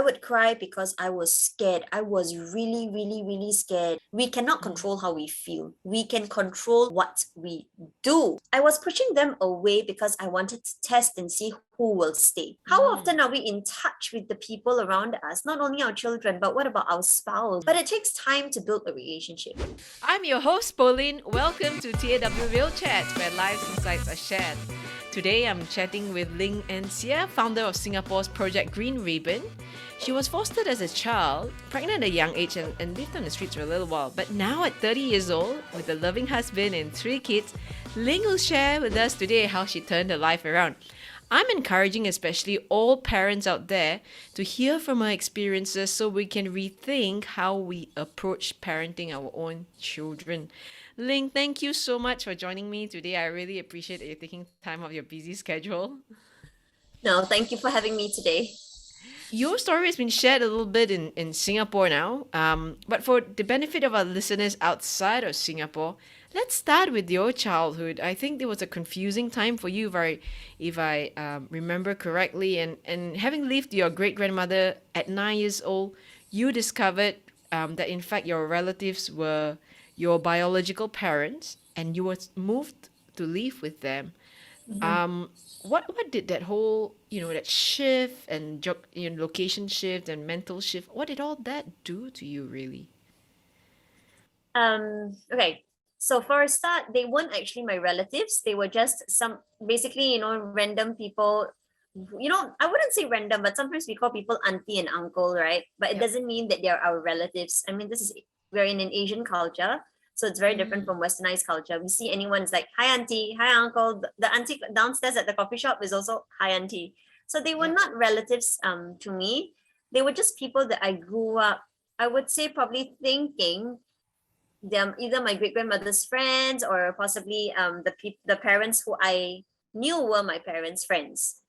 would cry because I was scared. I was really, really, really scared. We cannot control how we feel. We can control what we do. I was pushing them away because I wanted to test and see who will stay. How often are we in touch with the people around us? Not only our children, but what about our spouse? But it takes time to build a relationship. I'm your host, Pauline. Welcome to TAW Real Chat, where life's insights are shared. Today, I'm chatting with Ling Anne Hsieh, founder of Singapore's Project Green Ribbon. She was fostered as a child, pregnant at a young age, and lived on the streets for a little while. But now, at 30 years old, with a loving husband and 3 kids, Ling will share with us today how she turned her life around. I'm encouraging especially all parents out there to hear from her experiences so we can rethink how we approach parenting our own children. Ling, thank you so much for joining me today. I really appreciate that you're taking time out of your busy schedule. No, thank you for having me today. Your story has been shared a little bit in Singapore now, but for the benefit of our listeners outside of Singapore, let's start with your childhood. I think there was a confusing time for you, if I remember correctly. And having lived your great-grandmother at 9 years old, you discovered that in fact your relatives were your biological parents, and you were moved to live with them. What did that whole that shift and location shift and mental shift, what did all that do to you really? Okay. So for a start, they weren't actually my relatives. They were just some basically, random people. I wouldn't say random, but sometimes we call people auntie and uncle, right? But it Yep. doesn't mean that they're our relatives. I mean, we're in an Asian culture, so it's very different from westernized culture. We see anyone's like, hi auntie, hi uncle. The auntie downstairs at the coffee shop is also hi auntie. So they were Yep. not relatives to me. They were just people that I grew up, I would say, probably thinking them either my great grandmother's friends or possibly the parents who I knew were my parents' friends.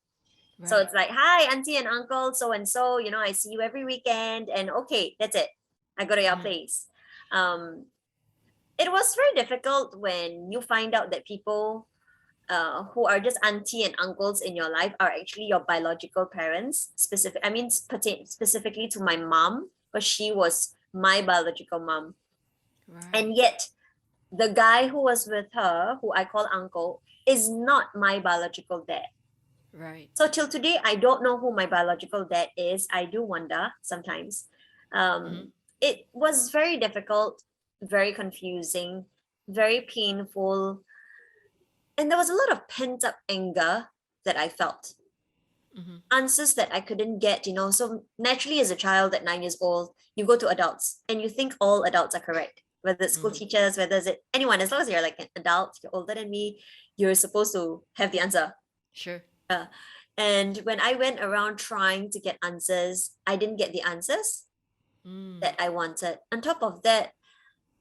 So Right. it's like, hi, auntie and uncle, so and so, I see you every weekend, and okay, that's it. I go to your place. Um, it was very difficult when you find out that people who are just auntie and uncles in your life are actually your biological parents. Specifically to my mom, because she was my biological mom. Right. And yet, the guy who was with her, who I call uncle, is not my biological dad. Right. So till today, I don't know who my biological dad is. I do wonder sometimes. It was very difficult, very confusing, very painful. And there was a lot of pent up anger that I felt. Answers that I couldn't get. So naturally, as a child at 9 years old, you go to adults and you think all adults are correct, whether it's school teachers, whether it's anyone, as long as you're like an adult, you're older than me, you're supposed to have the answer. Sure. And when I went around trying to get answers, I didn't get the answers that I wanted. On top of that,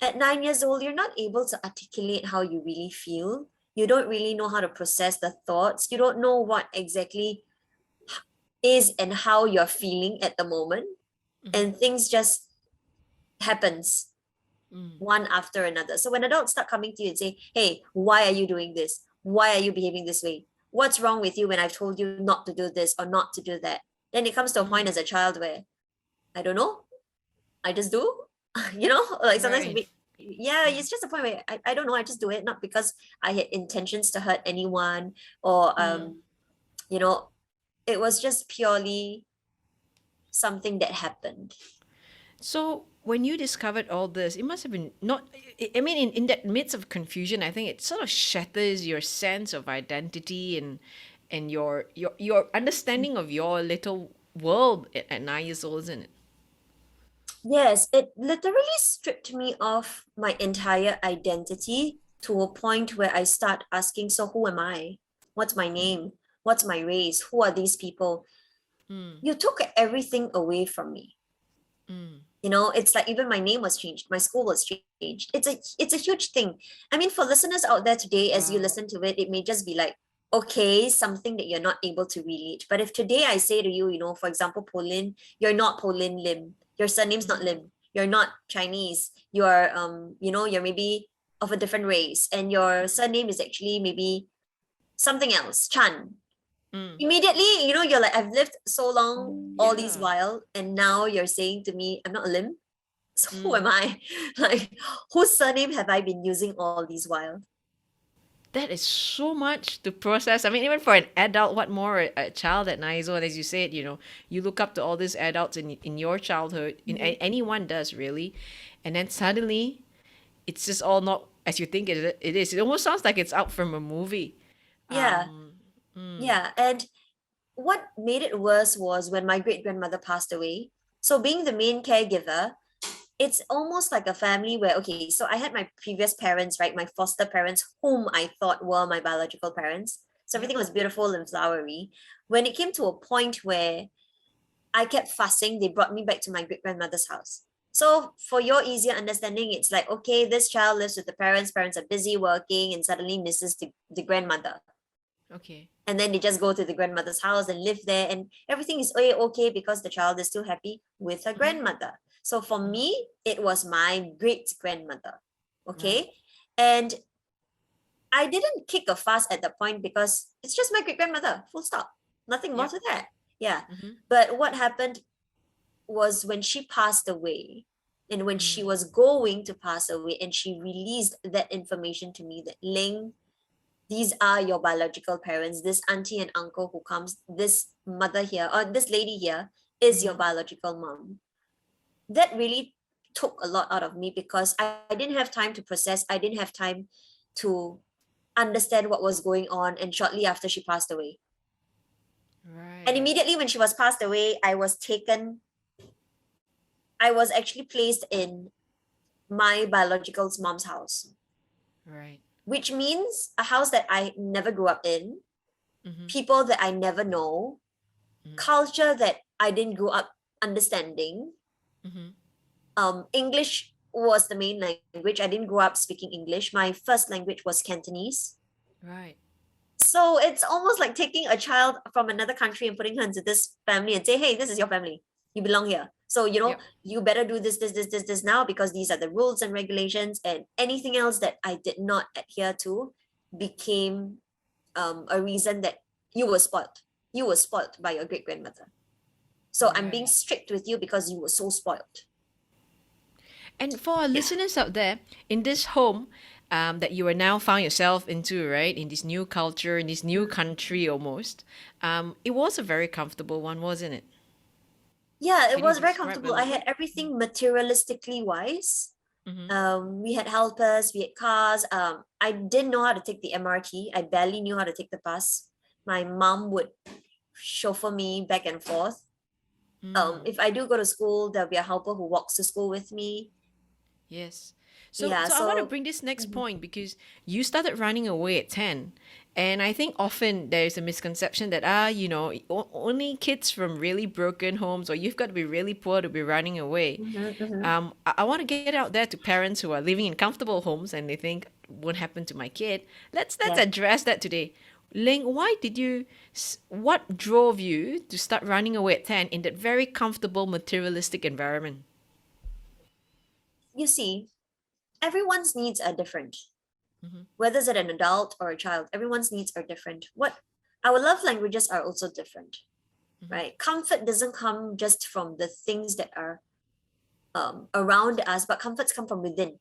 at 9 years old, you're not able to articulate how you really feel. You don't really know how to process the thoughts. You don't know what exactly is and how you're feeling at the moment. And things just happens one after another. So when adults start coming to you and say, hey, why are you doing this? Why are you behaving this way? What's wrong with you when I've told you not to do this or not to do that? Then it comes to a point as a child where I don't know. I just do. Like sometimes Right. it's just a point where I don't know. I just do it, not because I had intentions to hurt anyone or you know, it was just purely something that happened. So when you discovered all this, it must have been not. I mean, in that midst of confusion, I think it sort of shatters your sense of identity and your understanding of your little world at 9 years old, isn't it? Yes, it literally stripped me of my entire identity to a point where I start asking, so who am I? What's my name? What's my race? Who are these people? You took everything away from me. It's like even my name was changed, my school was changed. It's a huge thing. I mean, for listeners out there today, as you Wow. listen to it, it may just be like, okay, something that you're not able to relate. But if today I say to you, for example, Pauline, you're not Pauline Lim, your surname's not Lim, you're not Chinese, you're you're maybe of a different race, and your surname is actually maybe something else, Chan. Mm. Immediately, you're like, I've lived so long all these Yeah. while, and now you're saying to me, I'm not a limb. So who am Mm. I? Like, whose surname have I been using all these while? That is so much to process. I mean, even for an adult, what more a child at 9 years old, as you said, you look up to all these adults in your childhood, Mhm. anyone does really, and then suddenly it's just all not as you think it is. It almost sounds like it's out from a movie. Yeah, Um, mm, yeah. And what made it worse was when my great grandmother passed away. So, being the main caregiver, it's almost like a family where, okay, so I had my previous parents, right? My foster parents, whom I thought were my biological parents. So, yep. everything was beautiful and flowery. When it came to a point where I kept fussing, they brought me back to my great grandmother's house. So, for your easier understanding, it's like, okay, this child lives with the parents are busy working and suddenly misses the grandmother. Okay. And then they just go to the grandmother's house and live there, and everything is okay because the child is still happy with her Mm-hmm. grandmother. So for Mm-hmm. me, it was my great grandmother. Right. Okay. And I didn't kick a fuss at that point because it's just my great grandmother, full stop. Nothing more Yep. to that. Yeah. Mm-hmm. But what happened was when she passed away, and when she Mm. was going to pass away, and she released that information to me that, Ling, these are your biological parents. This auntie and uncle who comes, this mother here, or this lady here, is your Mm-hmm. biological mom. That really took a lot out of me because I didn't have time to process. I didn't have time to understand what was going on. And shortly after, she passed away. And Right. immediately when she was passed away, I was actually placed in my biological mom's house, Right. which means a house that I never grew up in, Mm-hmm. people that I never know, Mm. culture that I didn't grow up understanding. Mm-hmm. English was the main language. I didn't grow up speaking English. My first language was Cantonese. Right. So it's almost like taking a child from another country and putting her into this family and say, hey, this is your family. You belong here. So, Yep. you better do this now because these are the rules and regulations. And anything else that I did not adhere to became a reason that you were spoiled. You were spoiled by your great grandmother. So I'm being Right. strict with you because you were so spoiled. And for our Yeah. listeners out there, in this home that you are now found yourself into, right, in this new culture, in this new country almost, it was a very comfortable one, wasn't it? Yeah, it Can you was very describe a comfortable. I little had bit? everything materialistically wise. Mm-hmm. We had helpers, we had cars. I didn't know how to take the MRT. I barely knew how to take the bus. My mom would chauffeur me back and forth. Mm. If I do go to school, there'll be a helper who walks to school with me. Yes. So, Yeah, so I want to so bring this next mhm, point because you started running away at 10. And I think often there's a misconception that, only kids from really broken homes or you've got to be really poor to be running away. mhm, mhm. I want to get out there to parents who are living in comfortable homes and they think, won't happen to my kid. Let's Yeah. address that today. Ling, what drove you to start running away at 10 in that very comfortable materialistic environment? You see, everyone's needs are different. Mm-hmm. Whether it's an adult or a child, everyone's needs are different. What our love languages are also different, Mm-hmm. right? Comfort doesn't come just from the things that are around us, but comforts come from within.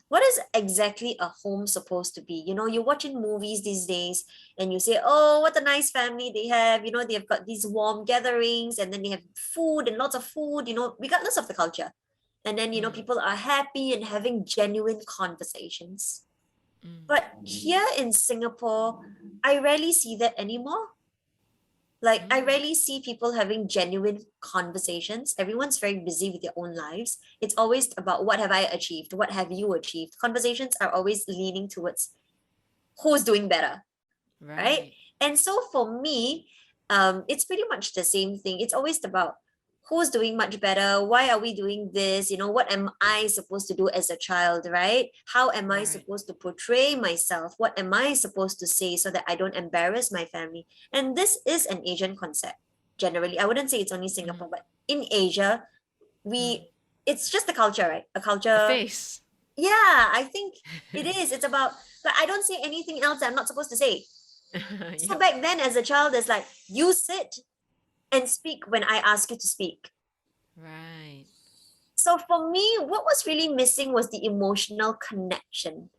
What is exactly a home supposed to be? You're watching movies these days and you say, oh, what a nice family they have. They've got these warm gatherings and then they have food and lots of food, regardless of the culture. And then, Mm. people are happy and having genuine conversations. Mm. But here in Singapore, I rarely see that anymore. Like, I Mm. rarely see people having genuine conversations. Everyone's very busy with their own lives. It's always about what have I achieved? What have you achieved? Conversations are always leaning towards who's doing better, right? Right. And so for me, it's pretty much the same thing. It's always about who's doing much better. Why are we doing this? What am I supposed to do as a child, right? How am I Right. supposed to portray myself? What am I supposed to say so that I don't embarrass my family? And this is an Asian concept. Generally, I wouldn't say it's only Mm. Singapore, but in Asia, Mm. we it's just a culture, right? A A culture. face. Yeah, I think it is. It's about, but I don't say anything else that I'm not supposed to say. So Yep. back then, as a child, it's like, you sit and speak when I ask you to speak. Right. So for me, what was really missing was the emotional connection,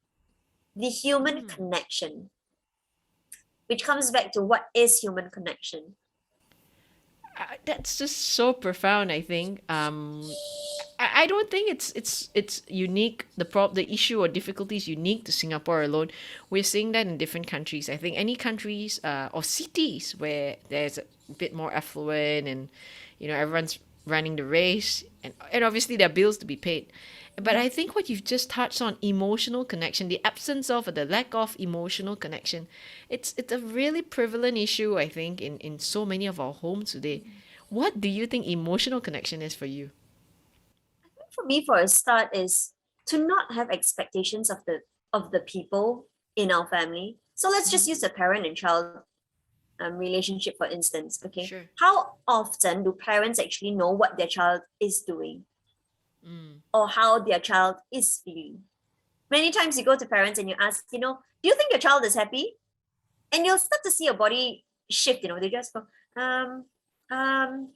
the human Mm. connection, which comes back to what is human connection. That's just so profound, I think. I don't think it's unique. The issue or difficulty is unique to Singapore alone. We're seeing that in different countries. I think any countries or cities where there's a bit more affluent and everyone's running the race, and obviously there are bills to be paid. But I think what you've just touched on, emotional connection, the absence of or the lack of emotional connection, it's a really prevalent issue, I think, in so many of our homes today. What do you think emotional connection is for you? For me, for a start, is to not have expectations of the people in our family. So let's just Mm-hmm. use a parent and child relationship, for instance. Okay, Sure. how often do parents actually know what their child is doing Mm. or how their child is feeling? Many times you go to parents and you ask, do you think your child is happy? And you'll start to see your body shift. They just go, um, um,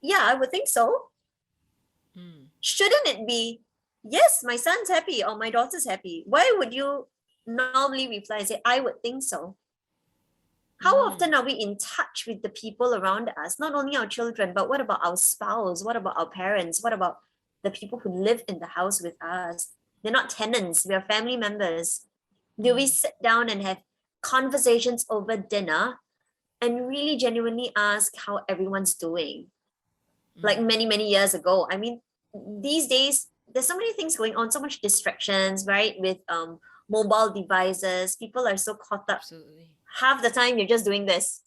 yeah, I would think so. Mm. Shouldn't it be, yes, my son's happy or my daughter's happy? Why would you normally reply and say, I would think so? How Mm. often are we in touch with the people around us? Not only our children, but what about our spouse? What about our parents? What about the people who live in the house with us? They're not tenants, we are family members. Do we Mm. sit down and have conversations over dinner and really genuinely ask how everyone's doing? Like Mm. many, many years ago. I mean, these days, there's so many things going on, so much distractions, right? With mobile devices. People are so caught up. Absolutely. Half the time you're just doing this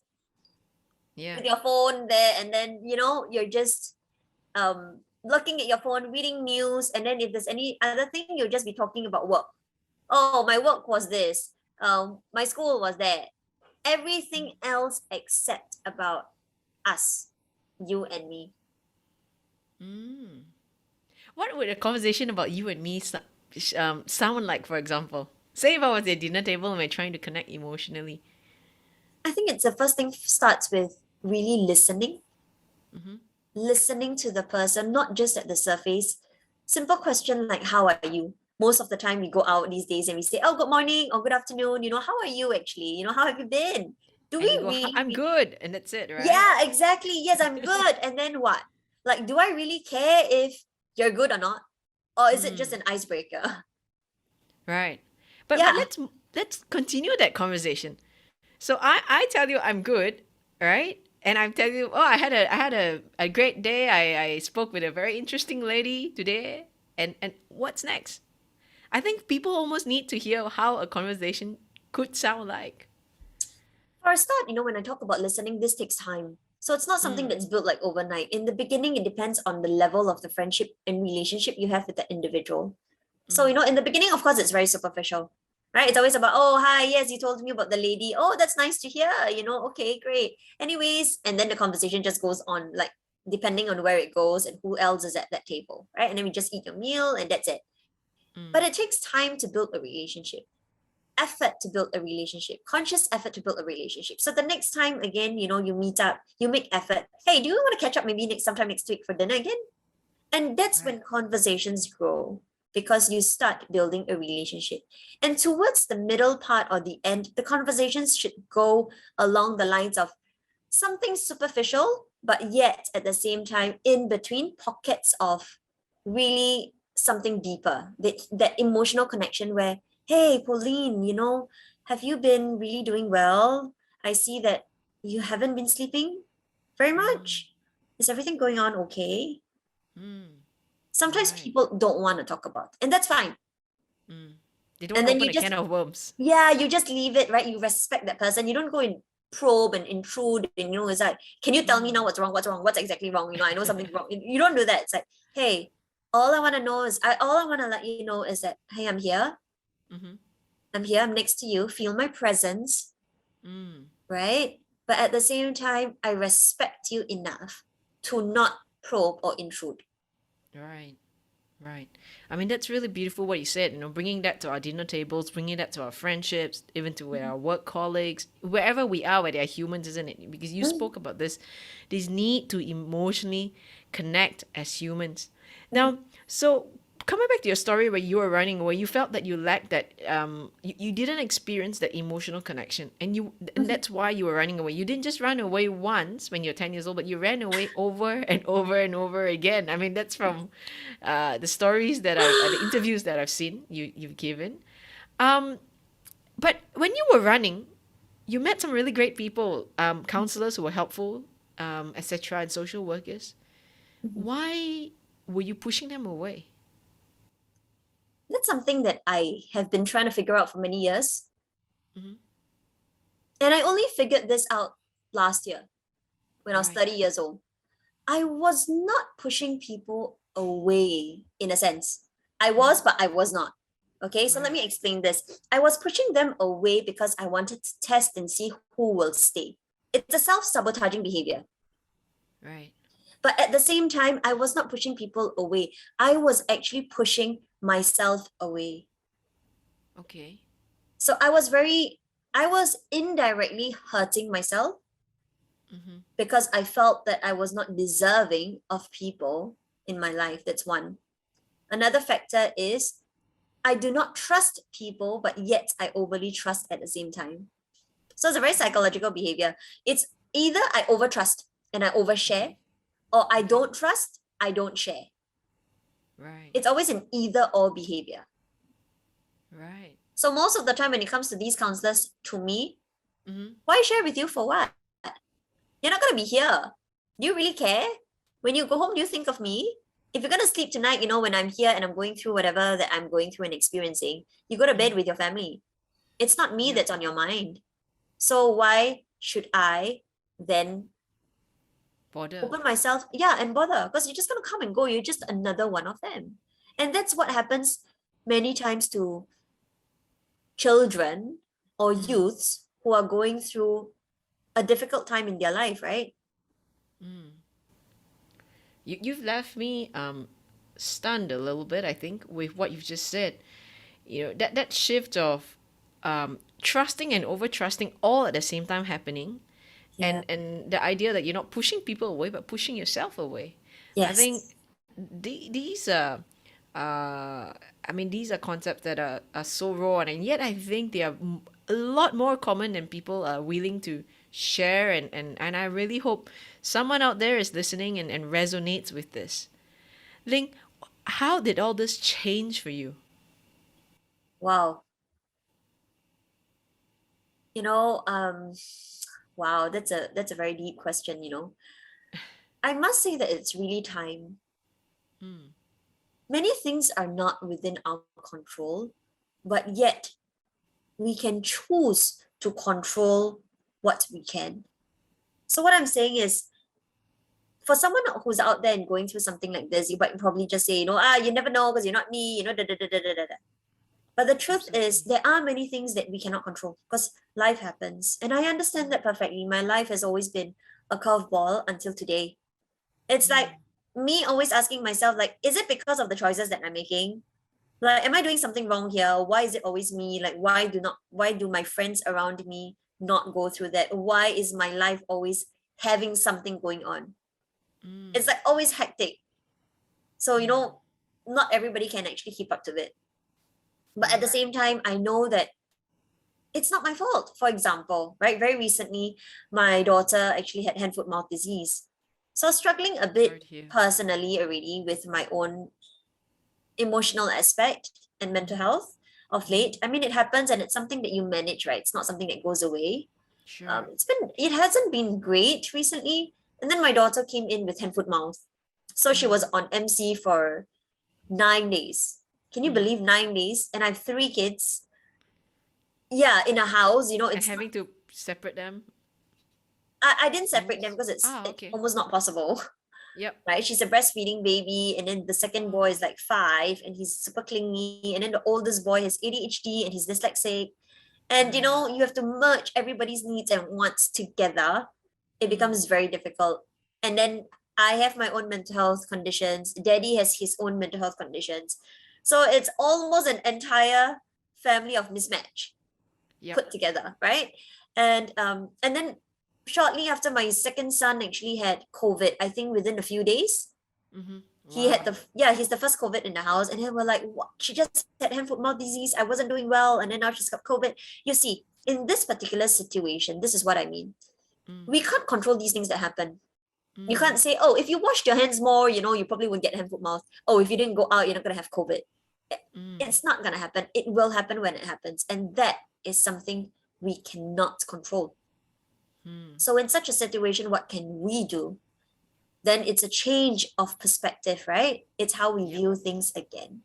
Yeah. with your phone there, and then you're just looking at your phone, reading news, and then if there's any other thing, you'll just be talking about work. Oh, my work was this. My school was that. Everything else except about us, you and me. Mm. What would a conversation about you and me sound like, for example? Say if I was at dinner table and we're trying to connect emotionally. I think it's the first thing starts with really listening, Mm-hmm. listening to the person, not just at the surface. Simple question like, how are you? Most of the time we go out these days and we say, oh, good morning or good afternoon. How are you actually? How have you been? Do And you we go, really, I'm good. And that's it, right? yeah, exactly. Yes, I'm good. And then what? Like, do I really care if you're good or not? Or is it just Mm. an icebreaker? Right. But Yeah. let's continue that conversation. So I tell you I'm good, right? And I'm telling you, oh, I had a great day. I spoke with a very interesting lady today. And what's next? I think people almost need to hear how a conversation could sound like. For a start, when I talk about listening, this takes time. So it's not something Mm. that's built like overnight. In the beginning, it depends on the level of the friendship and relationship you have with the individual. So, Mm. in the beginning, of course, it's very superficial, right? It's always about, oh, hi, yes, you told me about the lady. Oh, that's nice to hear, okay, great. Anyways, and then the conversation just goes on, like, depending on where it goes and who else is at that table, right? And then we just eat your meal and that's it. But Mm. it takes time to build a relationship, effort to build a relationship, conscious effort to build a relationship. So the next time again, you meet up, you make effort. Hey, do you want to catch up maybe sometime next week for dinner again? And that's Right. when conversations grow because you start building a relationship. And towards the middle part or the end, the conversations should go along the lines of something superficial, but yet at the same time, in between pockets of really something deeper, that emotional connection where, hey, Pauline, have you been really doing well? I see that you haven't been sleeping very Mm. much. Is everything going on okay? Mm. Sometimes Right. people don't want to talk about, and that's fine. Mm. They don't And want to then open you a just, can of worms. yeah, you just leave it, right? You respect that person. You don't go and probe and intrude. And it's like, can you tell me now Mm. what's wrong? What's wrong? What's exactly wrong? I know something's wrong. You don't do that. It's like, hey, all I want to know is, all I want to let you know is that, hey, I'm here. Mm-hmm. I'm here. I'm next to you. Feel my presence, Mm. right? But at the same time, I respect you enough to not probe or intrude. Right. Right. I mean, that's really beautiful what you said, bringing that to our dinner tables, bringing that to our friendships, even to our work colleagues, wherever we are, where they are humans, isn't it? Because you Mm, spoke about this need to emotionally connect as humans. mm, Now, so coming back to your story where you were running away, you felt that you lacked that, you didn't experience that emotional connection, and mhm. that's why you were running away. You didn't just run away once when you're 10 years old, but you ran away over and over and over again. I mean, that's from the stories the interviews that I've seen you've given. Um, but when you were running, you met some really great people, counselors who were helpful, etc., and social workers. Mhm. Why were you pushing them away? That's something that I have been trying to figure out for many years. Hmm. And I only figured this out last year when I was Right. 30 years old. I was not pushing people away in a sense. I Hmm. was, but I was not. Okay, so let Right. me explain this. I was pushing them away because I wanted to test and see who will stay. It's a self sabotaging behavior. Right. But at the same time, I was not pushing people away. I was actually pushing myself away. Okay. So I was indirectly hurting myself Hmm. because I felt that I was not deserving of people in my life. That's one. Another factor is I do not trust people, but yet I overly trust at the same time. So it's a very psychological behavior. It's either I overtrust and I overshare, Okay. or I Okay. don't trust, I don't share. Right. It's always an either or behavior. Right. So most of the time when it comes to these counselors, to me, Hmm. why share with you for what? You're not gonna be here. Do you really care? When you go home, do you think of me? If you're gonna sleep tonight, when I'm here and I'm going through whatever that I'm going through and experiencing, you go to bed Hmm. with your family. It's not me Yep. that's on your mind. So why should I then Border. open myself, yeah, and bother? Because you're just gonna come and go. You're just another one of them. And that's what happens many times to children or Mm. youths who are going through a difficult time in their life, right? Mm. You've left me stunned a little bit, I think, with what you've just said. That shift of trusting and over trusting all at the same time happening, Yeah. and the idea that you're not pushing people away but pushing yourself away. I think Yes. these are I mean, these are concepts that are so raw, and yet I think they are a lot more common than people are willing to share, and I really hope someone out there is listening and resonates with this. Ling, how did all this change for you? Wow. You know, wow, that's a very deep question. I must say that it's really time. Mm. Many things are not within our control, but yet we can choose to control what we can. So what I'm saying is, for someone who's out there and going through something like this, you might probably just say, you never know because you're not me, da, da, da, da, da, da, da. But the truth is, Absolutely. there are many things that we cannot control because life happens. And I understand that perfectly. My life has always been a curveball until today. It's like Mm. me always asking myself, like, is it because of the choices that I'm making? Like, am I doing something wrong here? Why is it always me? Like, why do my friends around me not go through that? Why is my life always having something going on? It's Mm. like always hectic. So, Mm. not everybody can actually keep up to it. But at the Right. same time, I know that it's not my fault. For example, right, very recently, my daughter actually had hand foot mouth disease. So I was struggling a Sorry bit to hear. personally already with my own emotional aspect and mental Mm-hmm. health of Mm-hmm. late. I mean, it happens and it's something that you manage, right? It's not something that goes away. Sure. It hasn't been great recently. And then my daughter came in with hand foot mouth. So she was Mm. on MC for 9 days. Can you Mm-hmm. believe 9 days? And I have three kids. Yeah, in a house, And it's not, having to separate them I didn't separate them almost. because it's Ah, it's okay. almost not possible. Yep. Right? She's a breastfeeding baby, and then the second boy Oh. is like 5, and he's super clingy, and then the oldest boy has ADHD and he's dyslexic, and Right. you have to merge everybody's needs and wants together. It Mm. becomes very difficult. And then I have my own mental health conditions. Daddy has his own mental health conditions. So it's almost an entire family of mismatch Yep. put together, right? And then shortly after, my second son actually had COVID, I think within a few days. Mm-hmm. He had Wow. the yeah, he's the first COVID in the house, and then we're like, what? She just had hand foot mouth disease. I wasn't doing well, and then now she's got COVID. You see, in this particular situation, this is what I mean. Mm. We can't control these things that happen. You Mm. can't say, oh, if you washed your hands more, you probably won't get hand foot mouth. Oh, if you didn't go out, you're not gonna have COVID. Mm. It's not gonna happen. It will happen when it happens, and that is something we cannot control. Mm. So in such a situation, what can we do? Then it's a change of perspective, right? It's how we Yep. view things again.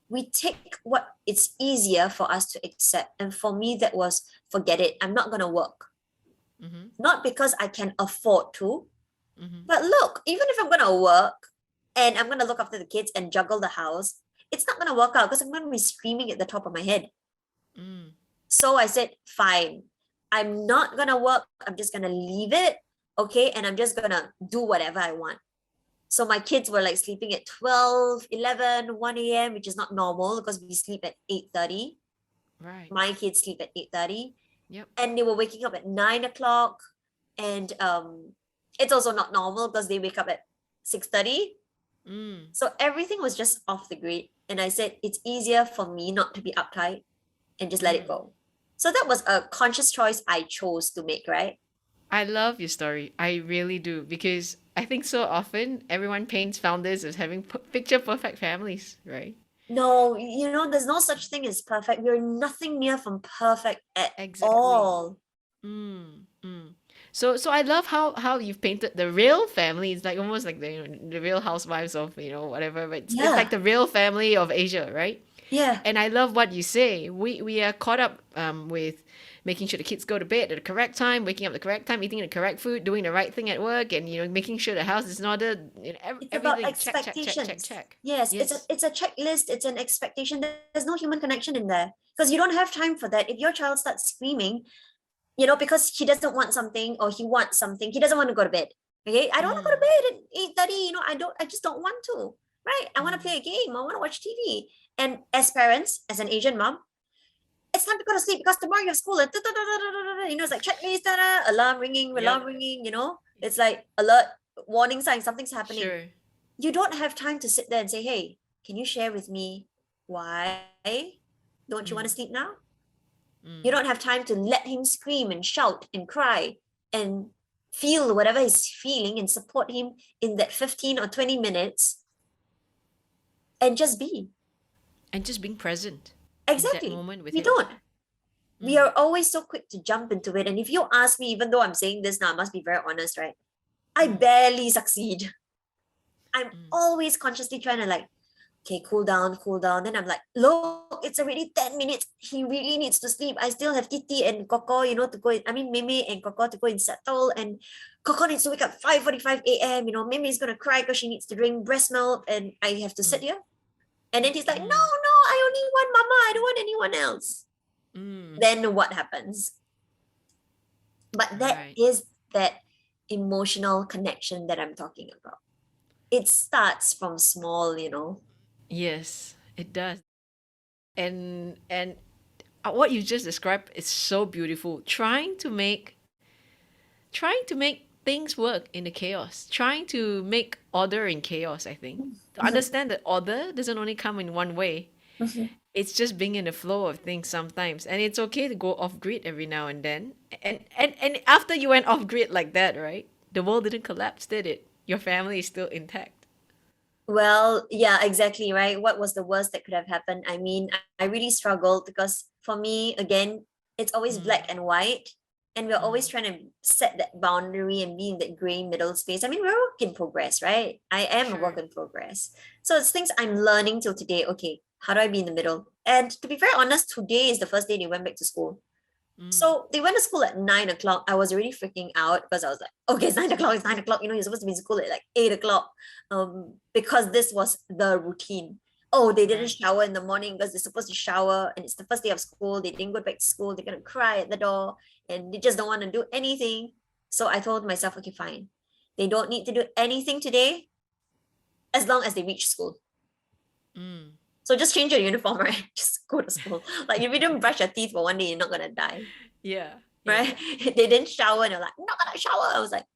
We take what it's easier for us to accept. And for me, that was forget it. I'm not gonna work. Mm-hmm. Not because I can afford to, Mm-hmm. but look, even if I'm gonna work and I'm gonna look after the kids and juggle the house, it's not gonna work out because I'm gonna be screaming at the top of my head. Mm. So I said, fine, I'm not gonna work. I'm just gonna leave it. Okay. And I'm just gonna do whatever I want. So my kids were like sleeping at 12, 11, 1 a.m., which is not normal because we sleep at 8:30. Right. My kids sleep at 8:30. Yep. And they were waking up at 9 o'clock. And it's also not normal because they wake up at 6:30. Mm. So everything was just off the grid. And I said, it's easier for me not to be uptight and just let it Mm. go. So that was a conscious choice I chose to make, right? I love your story. I really do because I think so often everyone paints founders as having picture perfect families, right? No, there's no such thing as perfect. We're nothing near from perfect at Exactly. all. Mm. Mm. So I love how you've painted the real family. It's like almost like the real housewives of whatever, but it's like Yeah, the real family of Asia, right? yeah. And I love what you say. We are caught up with making sure the kids go to bed at the correct time, waking up at the correct time, eating the correct food, doing the right thing at work, and making sure the house is in order. It's about Everything check check check check expectations. check. Yes, it's a Yes. it's a checklist, it's an expectation. There's no human connection in there because you don't have time for that. If your child starts screaming, because he doesn't want something or he wants something, he doesn't want to go to bed. Okay, I don't want to go to Mm, bed at 8:30. I just don't want to. Right? I want to mm, play a game. I want to watch TV. And as parents, as an Asian mom, it's time to go to sleep because tomorrow you have school. And it's like checklist, yep. alarm ringing. It's like alert, warning sign, something's happening. Sure. You don't have time to sit there and say, hey, can you share with me why don't you want Mm, to sleep now? You mm, don't have time to let him scream and shout and cry and feel whatever he's feeling and support him in that 15 or 20 minutes and just be. and just being present in that Exactly. moment with We him. don't. We Mm, are always so quick to jump into it. And if you ask me, even though I'm saying this now, I must be very honest, right? I mm, barely succeed. I'm mm, always consciously trying to okay, cool down, cool down. Then I'm like, look, it's already 10 minutes. He really needs to sleep. I still have Titi and Coco, to go in. I mean, Mimi and Coco to go and settle. And Coco needs to wake up 5:45 a.m. Mimi is going to cry because she needs to drink breast milk. And I have to sit mm, here. And then he's like, no, mm, no, I only want mama. I don't want anyone else. mm. Then what happens? But that Right. is that emotional connection that I'm talking about. It starts from small. Yes, it does. And what you just described is so beautiful. Trying to make things work in the chaos. Trying to make order in chaos, I think. To understand that order doesn't only come in one way. It's just being in the flow of things sometimes. And it's okay to go off grid every now and then. And after you went off grid like that, right? The world didn't collapse, did it? Your family is still intact. Well, yeah, exactly, right? What was the worst that could have happened? I mean, I really struggled because for me, again, it's always Mm, black and white. And we're always mm, trying to set that boundary and be in that gray middle space. I mean, we're a work in progress, right? I am a work sure. in progress. So it's things I'm learning till today. Okay, how do I be in the middle? And to be very honest, today is the first day they went back to school. Mm, So they went to school at 9 o'clock. I was already freaking out because I was like, okay, it's 9 o'clock, it's 9 o'clock. You're supposed to be in school at like 8 o'clock. Because this was the routine. Oh, they didn't right. shower in the morning because they're supposed to shower, and it's the first day of school. They didn't go back to school. They're gonna cry at the door, and they just don't want to do anything. So I told myself, okay, fine. They don't need to do anything today as long as they reach school. So just change your uniform, right? Just go to school. Like if you don't brush your teeth for one day, you're not gonna die, Yeah. right? They didn't shower and they're like, I'm not gonna shower. I was like,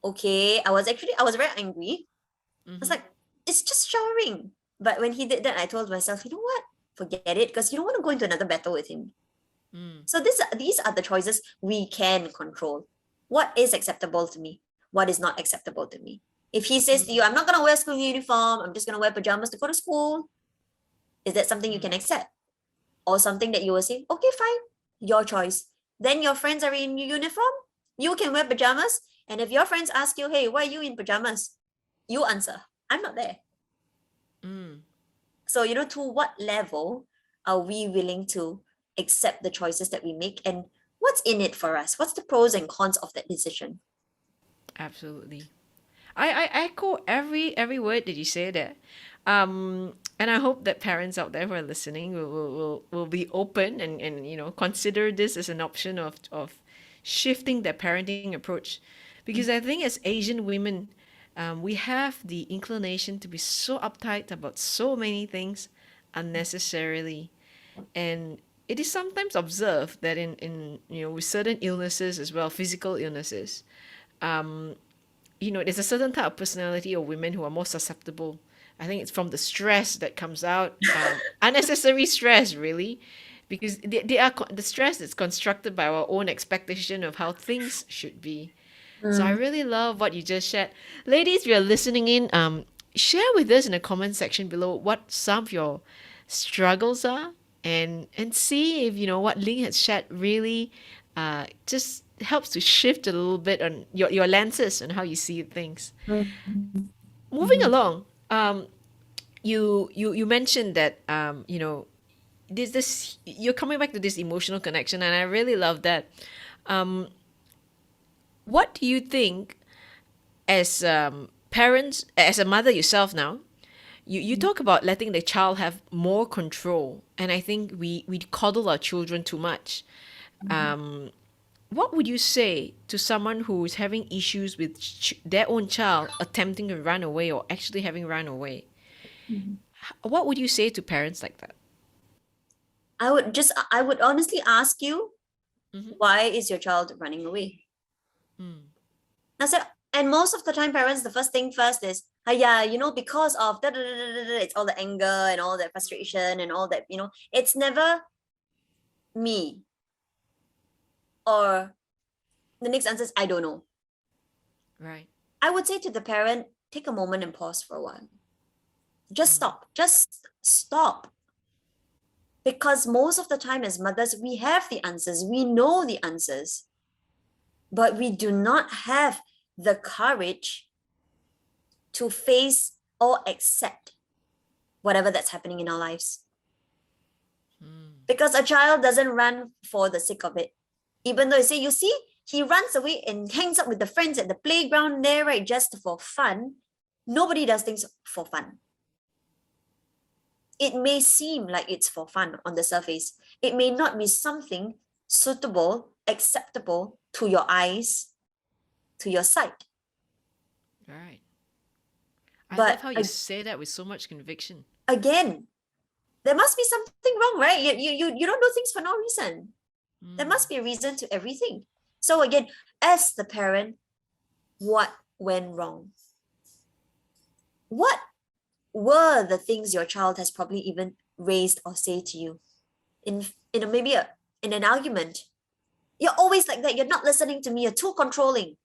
okay. I was very angry. I was like, it's just showering. But when he did that, I told myself, you know what? Forget it, because you don't want to go into another battle with him. So these are the choices we can control. What is acceptable to me? What is not acceptable to me? If he says to you, I'm not gonna wear school uniform, I'm just gonna wear pajamas to go to school, is that something you can accept? Or something that you will say, okay, fine, your choice. Then your friends are in uniform, you can wear pajamas. And if your friends ask you, hey, why are you in pajamas? You answer, I'm not there. So, to what level are we willing to accept the choices that we make, and what's in it for us? What's the pros and cons of that decision? Absolutely. I echo every word that you say there. And I hope that parents out there who are listening will be open and consider this as an option of shifting their parenting approach. Because I think as Asian women, we have the inclination to be so uptight about so many things unnecessarily. And it is sometimes observed that in with certain illnesses as well, physical illnesses, there's a certain type of personality of women who are more susceptible. I think it's from the stress that comes out, unnecessary stress, really, because they are the stress is constructed by our own expectation of how things should be. So I really love what you just shared. Ladies, if you're listening in, share with us in the comment section below what some of your struggles are, and see if what Ling has shared really just helps to shift a little bit on your lenses and how you see things. Moving along, you mentioned that this you're coming back to this emotional connection, and I really love that. What do you think as parents, as a mother yourself now, you talk about letting the child have more control, and I think we coddle our children too much. What would you say to someone who is having issues with their own child attempting to run away or actually having run away? What would you say to parents like that? I would honestly ask you, why is your child running away? I said, and most of the time, parents, the first thing first is, yeah, because of da, da, da, da, da, it's all the anger and all that frustration and all that, it's never me. Or the next answer is, I don't know. Right. I would say to the parent, take a moment and pause for a while. Just stop. Just stop. Because most of the time as mothers, we have the answers. We know the answers. But we do not have the courage to face or accept whatever that's happening in our lives. Because a child doesn't run for the sake of it. Even though you see, he runs away and hangs out with the friends at the playground there, right, just for fun. Nobody does things for fun. It may seem like it's for fun on the surface. It may not be something suitable, acceptable to your eyes, to your sight. Right. I But love how you say that with so much conviction. Again, there must be something wrong, right? You don't do things for no reason. There must be a reason to everything. So again, as the parent, what went wrong? What were the things your child has probably even raised or say to you in an argument? You're always like that. You're not listening to me. You're too controlling.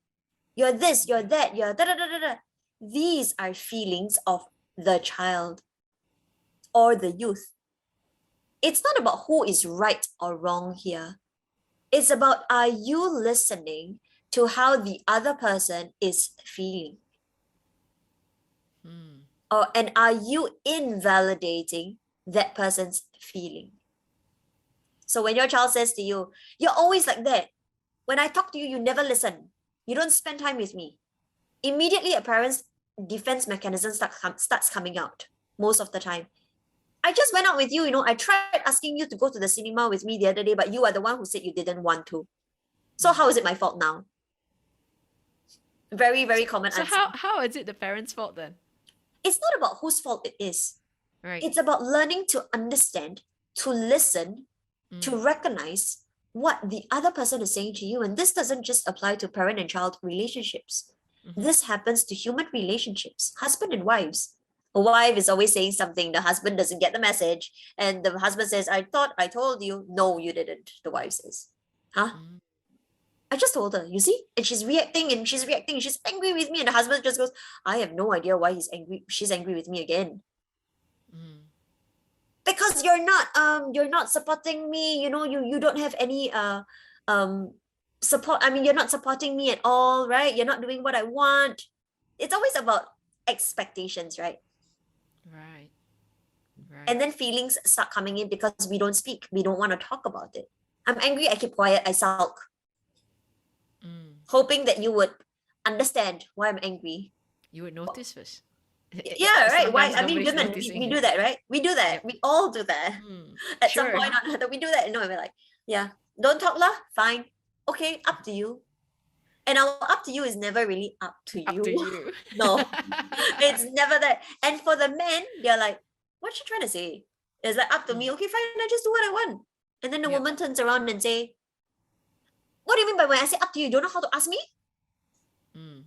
You're this, you're that, you're da da da da da. These are feelings of the child or the youth. It's not about who is right or wrong here. It's about, are you listening to how the other person is feeling? And are you invalidating that person's feeling? So when your child says to you, you're always like that. When I talk to you, you never listen. You don't spend time with me. Immediately a parent's defense mechanism starts coming out most of the time. I just went out with you, I tried asking you to go to the cinema with me the other day, but you are the one who said you didn't want to. So how is it my fault now? Very, So, very common so answer. how is it the parents' fault then? It's not about whose fault it is. Right. It's about learning to understand, to listen, to Mm. recognize what the other person is saying to you. And this doesn't just apply to parent and child relationships. Mm-hmm. This happens to human relationships, husband and wives. A wife is always saying something, the husband doesn't get the message, and the husband says, I thought I told you. No, you didn't, the wife says. Huh? Mm. I just told her, you see? And she's reacting and she's reacting, and she's angry with me. And the husband just goes, I have no idea why he's angry. She's angry with me again. Mm. Because you're not supporting me, you don't have any um support. I mean, you're not supporting me at all, right? You're not doing what I want. It's always about expectations, right? Right. Right. And then feelings start coming in because we don't speak, we don't want to talk about it. I'm angry, I keep quiet, I sulk, Mm. hoping that you would understand why I'm angry. You would notice first. Yeah, right. Why? Sometimes I mean, nobody's women, we noticing. do that, right? We do that. Yep. We all do that. Mm. At some Sure. point or another, we do that. No, we're like, yeah, don't talk lah. Fine. Okay, up to you. And our up to you is never really up to Up you. to you. No, it's never that. And for the men, they're like, what's she trying to say? It's like, up to me. Mm. Okay, fine. I just do what I want. And then the Yep. woman turns around and say, what do you mean by when I say up to you? You don't know how to ask me? Mm.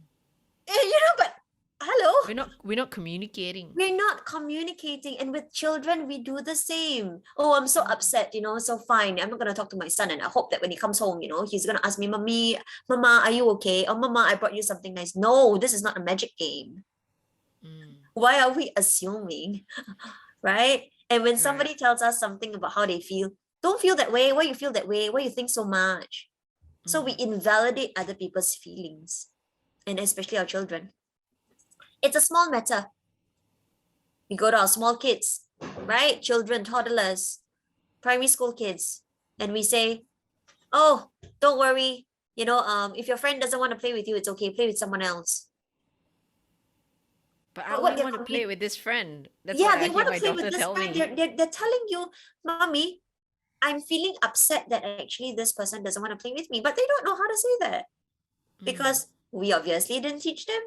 But hello. We're not communicating. We're not communicating, and with children we do the same. Oh, I'm so Mm. upset, so fine, I'm not going to talk to my son, and I hope that when he comes home, he's going to ask me, mommy, mama, are you okay? Or mama, I brought you something nice. No, this is not a magic game. Mm. Why are we assuming? Right? And when Right. somebody tells us something about how they feel, don't feel that way. Why you feel that way? Why you think so much? So we Mm. invalidate other people's feelings, and especially our children. It's a small matter. We go to our small kids, right? Children, toddlers, primary school kids, and we say, oh, don't worry. If your friend doesn't want to play with you, it's okay. Play with someone else. But I But what only they're want to play with this friend. That's what yeah, I they hear want my to play with daughter this tell friend. me. They're telling you, mommy, I'm feeling upset that actually this person doesn't want to play with me. But they don't know how to say that Mm. because we obviously didn't teach them.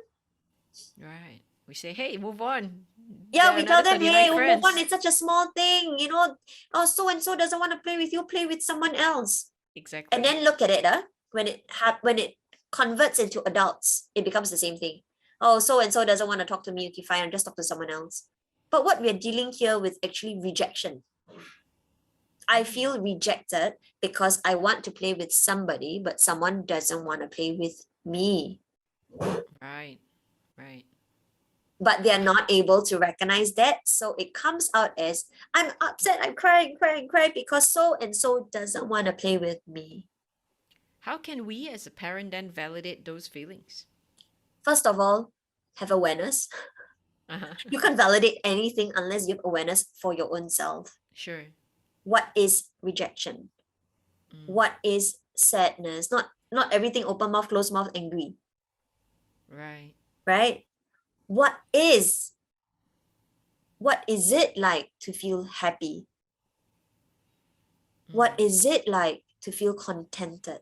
Right. We say, hey, move on. There Yeah, are we tell another them, 39 hey, we'll move on. friends. It's such a small thing. Oh, so and so doesn't want to play with you. Play with someone else. And Exactly. then look at it, when it converts into adults, it becomes the same thing. Oh, so and so doesn't want to talk to me. Okay, fine, I'll just talk to someone else. But what we're dealing here with actually rejection. I Mm. feel rejected because I want to play with somebody, but someone doesn't want to play with me. Right. Right. But they're not able to recognize that. So it comes out as I'm upset, I'm crying because so and so doesn't want to play with me. How can we as a parent then validate those feelings? First of all, have awareness. Uh-huh. You can't validate anything unless you have awareness for your own self. Sure. What is rejection? Mm. What is sadness? Not everything open mouth, closed mouth, angry, Right. right? What is it like to feel happy? What Mm. is it like to feel contented?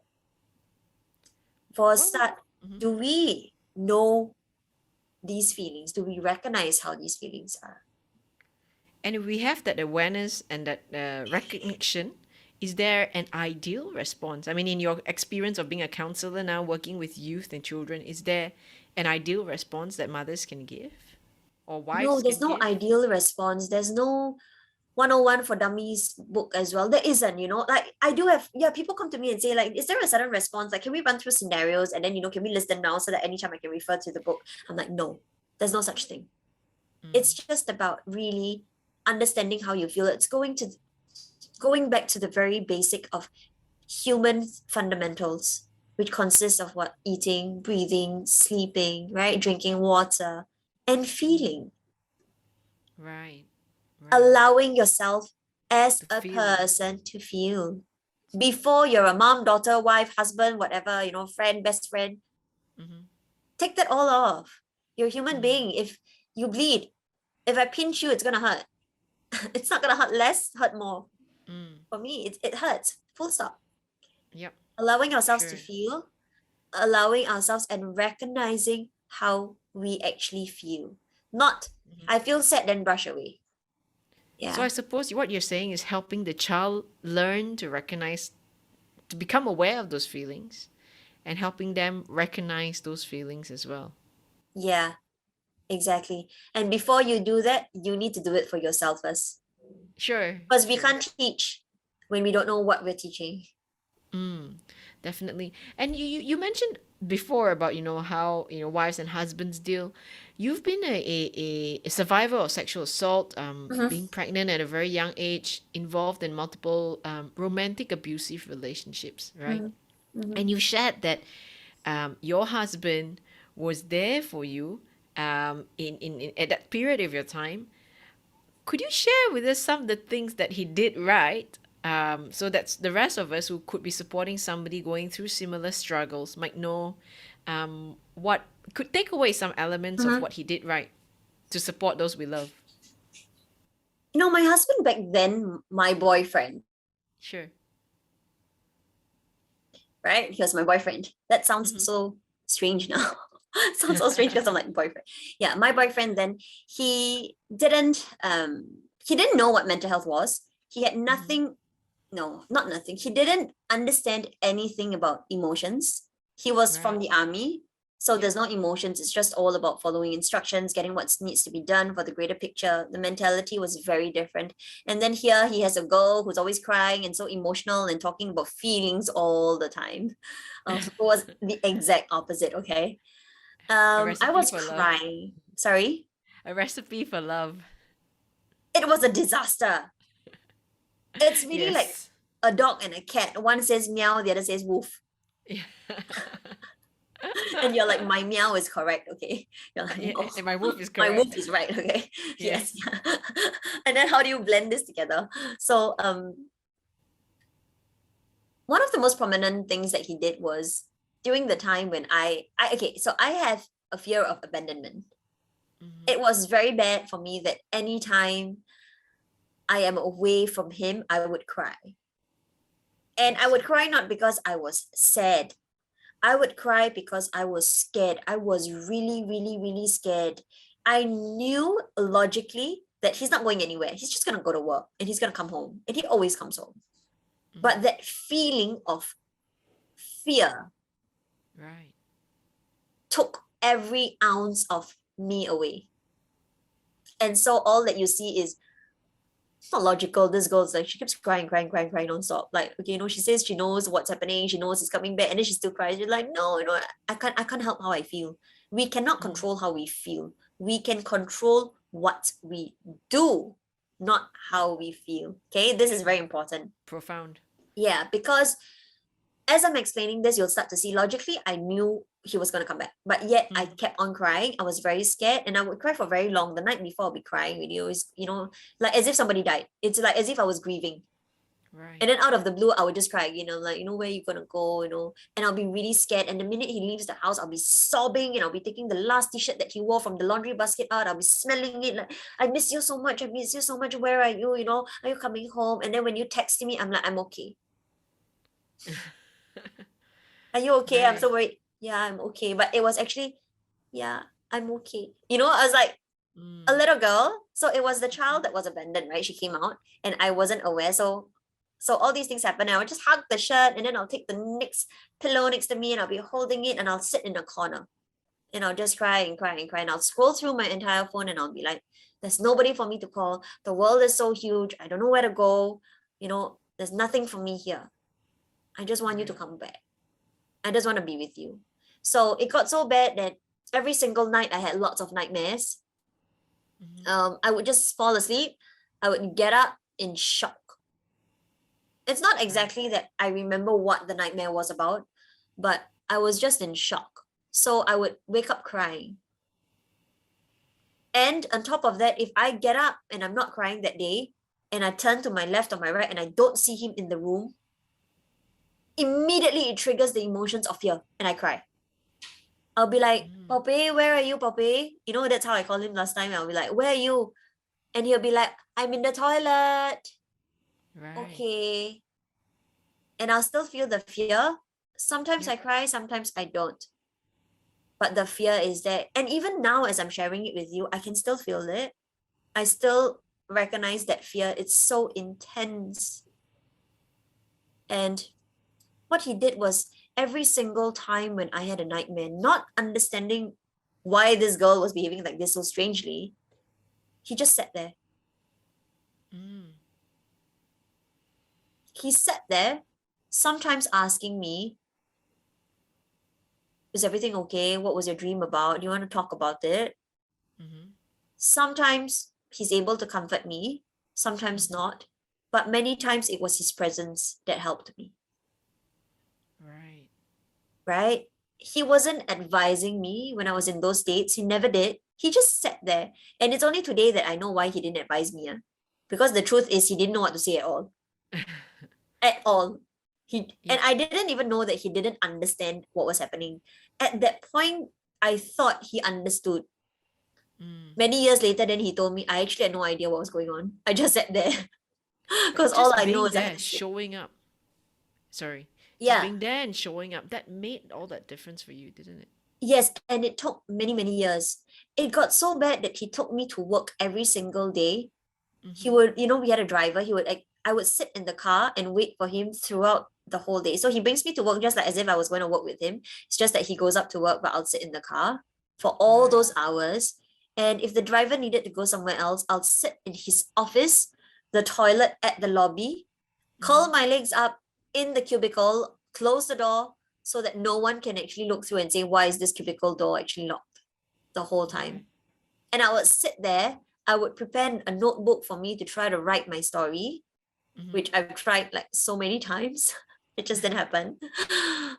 For a What would start, mhm. do we know these feelings? Do we recognize how these feelings are? And if we have that awareness and that recognition, is there an ideal response? I mean, in your experience of being a counselor now, working with youth and children, is there an ideal response that mothers can give or No, wives there's can no give? ideal response. There's no 101 for dummies book as well. There isn't, like I do have, yeah, people come to me and say, like, is there a certain response? Like, can we run through scenarios and then, can we list them down so that anytime I can refer to the book? I'm like, no, there's no such thing. Mm. It's just about really understanding how you feel. It's going back to the very basic of human fundamentals, which consists of what? Eating, breathing, sleeping, right? Drinking water, and Mm. feeling. Right. Right. Allowing yourself as To a feel. person to feel. Before you're a mom, daughter, wife, husband, whatever, friend, best friend, Mm-hmm. take that all off. You're a human Mm. being. If you bleed, if I pinch you, it's gonna hurt. It's not gonna hurt less, hurt more. Mm. For me, it hurts. Full stop. Yep. Allowing ourselves to Sure. feel, allowing ourselves and recognizing how we actually feel. Not, I feel sad, then brush away. So I Yeah. suppose what you're saying is helping the child learn to recognize, to become aware of those feelings, and helping them recognize those feelings as well. Yeah, exactly. And before you do that, you need to do it for yourself first. Sure, Because we sure. can't teach when we don't know what we're teaching. Definitely. And you mentioned before about, how, wives and husbands deal. You've been a survivor of sexual assault, Mm-hmm. being pregnant at a very young age, involved in multiple romantic abusive relationships, right? Mm-hmm. And you shared that your husband was there for you in at that period of your time. Could you share with us some of the things that he did right? So that the rest of us who could be supporting somebody going through similar struggles might know what could take away some elements of Mm-hmm. what he did right to support those we love. My husband back then, my boyfriend, Sure. right? He was my boyfriend. That sounds Mm-hmm. so strange now. Sounds so strange because I'm like boyfriend. Yeah, my boyfriend then, he didn't know what mental health was. He had Mm-hmm. nothing, no, not nothing. He didn't understand anything about emotions. He was from Right. the army, so Yep. there's no emotions. It's just all about following instructions, getting what needs to be done for the greater picture. The mentality was very different. And then here he has a girl who's always crying and so emotional and talking about feelings all the time. Who was the exact opposite, okay? A I recipe was for love. crying. Sorry. A recipe for love. It was a disaster. It's really like Yes. a dog and a cat. One says meow, the other says woof. Yeah. And you're like, my meow is correct, okay? You're like, Yeah, no, and my wolf is my woof correct. is right, okay? Yes, Yes. yeah. And then how do you blend this together? So one of the most prominent things that he did was during the time when I okay, so I have a fear of abandonment. Mm-hmm. It was very bad for me that anytime I am away from him, I would cry. And I I would see. cry not because I was sad. I would cry because I was scared. I was really, really, really scared. I knew logically that he's not going anywhere. He's just going to go to work and he's going to come home. And he always comes home. But Mm-hmm. that feeling of fear Right. took every ounce of me away. And so all that you see is it's not logical. This girl's like, she keeps crying, crying, crying, crying nonstop. Like, okay, she says she knows what's happening, she knows he's coming back, and then she still cries. You're like, no, I can't help how I feel. We cannot Mm. control how we feel. We can control what we do, not how we feel. Okay, this is very important. Profound. Yeah, because as I'm explaining this, you'll start to see logically, I knew he was going to come back. But yet I Mm. kept on crying. I was very scared and I would cry for very long. The night before, I'll be crying really always, like as if somebody died. It's like as if I was grieving. Right. And then out of the blue, I would just cry, like, where you gonna go, and I'll be really scared. And the minute he leaves the house, I'll be sobbing and I'll be taking the last t-shirt that he wore from the laundry basket out. I'll be smelling it like, I miss you so much. I miss you so much. Where are you? Are you coming home? And then when you text me, I'm like, I'm okay. Are you okay? I'm Right. so worried. Yeah, I'm okay. But it was actually, yeah, I'm okay. I was like a Mm. little girl. So it was the child that was abandoned, right? She came out and I wasn't aware. So all these things happen. And I would just hug the shirt and then I'll take the next pillow next to me and I'll be holding it and I'll sit in a corner and I'll just cry and cry and cry. And I'll scroll through my entire phone and I'll be like, there's nobody for me to call. The world is so huge. I don't know where to go. There's nothing for me here. I just want you to Right. come back. I just want to be with you. So it got so bad that every single night I had lots of nightmares. Mm-hmm. I would just fall asleep. I would get up in shock. It's not Right. exactly that I remember what the nightmare was about, but I was just in shock. So I would wake up crying. And on top of that, if I get up and I'm not crying that day, and I turn to my left or my right and I don't see him in the room, immediately it triggers the emotions of fear and I cry. I'll be like, Mm. Poppy, where are you, Poppy? That's how I call him last time. I'll be like, where are you? And he'll be like, I'm in the toilet. Right. Okay. And I'll still feel the fear Sometimes Yep. I cry, sometimes I don't. But the fear is there. And even now, as I'm sharing it with you, I can still feel it. I still recognize that fear. It's so intense. And what he did was every single time when I had a nightmare, not understanding why this girl was behaving like this so strangely, he just sat there. Mm. He sat there, sometimes asking me, is everything okay? What was your dream about? Do you want to talk about it? Mm-hmm. Sometimes he's able to comfort me, sometimes Mm-hmm. not. But many times it was his presence that helped me, Right. right? He wasn't advising me when I was in those states. He never did. He just sat there. And it's only today that I know why he didn't advise me. Because the truth is, he didn't know what to say at all. At all. And Yep. I didn't even know that he didn't understand what was happening. At that point, I thought he understood. Mm. Many years later, then he told me I actually had no idea what was going on. I just sat there But because all just I know being is I there, had to sleep. showing up. Sorry. Just Yeah. being there and showing up, that made all that difference for you, didn't it? Yes. And it took many, many years. It got so bad that he took me to work every single day. He Mm-hmm. would, we had a driver. He would, like, I would sit in the car and wait for him throughout the whole day. So he brings me to work just like as if I was going to work with him. It's just that he goes up to work, but I'll sit in the car for all Right. those hours. And if the driver needed to go somewhere else, I'll sit in his office, the toilet at the lobby, Mm-hmm. curl my legs up in the cubicle, close the door so that no one can actually look through and say, why is this cubicle door actually locked the whole Right. time? And I would sit there. I would prepare a notebook for me to try to write my story, Mm-hmm. which I've tried like so many times. It just didn't happen.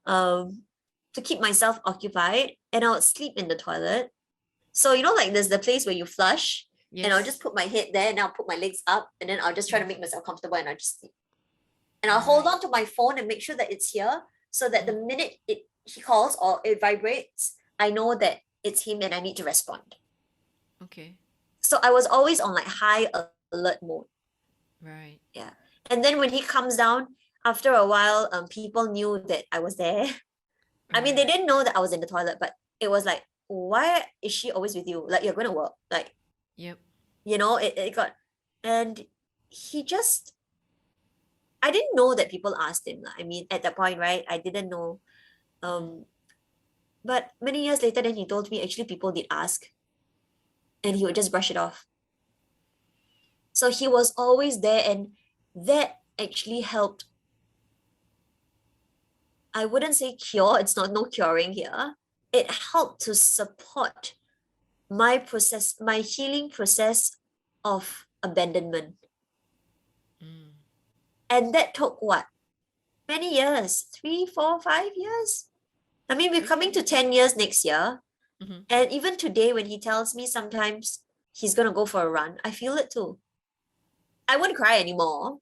Um, to keep myself occupied, and I would sleep in the toilet. So, like there's the place where you flush, and I'll just Yes. put my head there and I'll put my legs up, and then I'll just try to Mm-hmm. make myself comfortable and I'll just sleep. And I'll hold Right. on to my phone and make sure that it's here so that the Mm-hmm. minute he calls or it vibrates, I know that it's him and I need to respond. Okay. So I was always on like high alert mode. Right. Yeah. And then when he comes down, after a while, people knew that I was there. I mean, they Right. didn't know that I was in the toilet, but it was like, why is she always with you? Like, you're going to work. Like, Yep. it got, and he just, I didn't know that people asked him. I mean, at that point, right? I didn't know. Mm-hmm. Um, but many years later, then he told me actually people did ask and he would just brush it off. So he was always there, and that actually helped. I wouldn't say cure, it's not no curing here. It helped to support my process, my healing process of abandonment. Mm. And that took what? Many years, 3, 4, 5 years. I mean, we're coming to Okay. 10 years next year. Mm-hmm. And even today, when he tells me sometimes he's going to go for a run, I feel it too. I wouldn't cry anymore.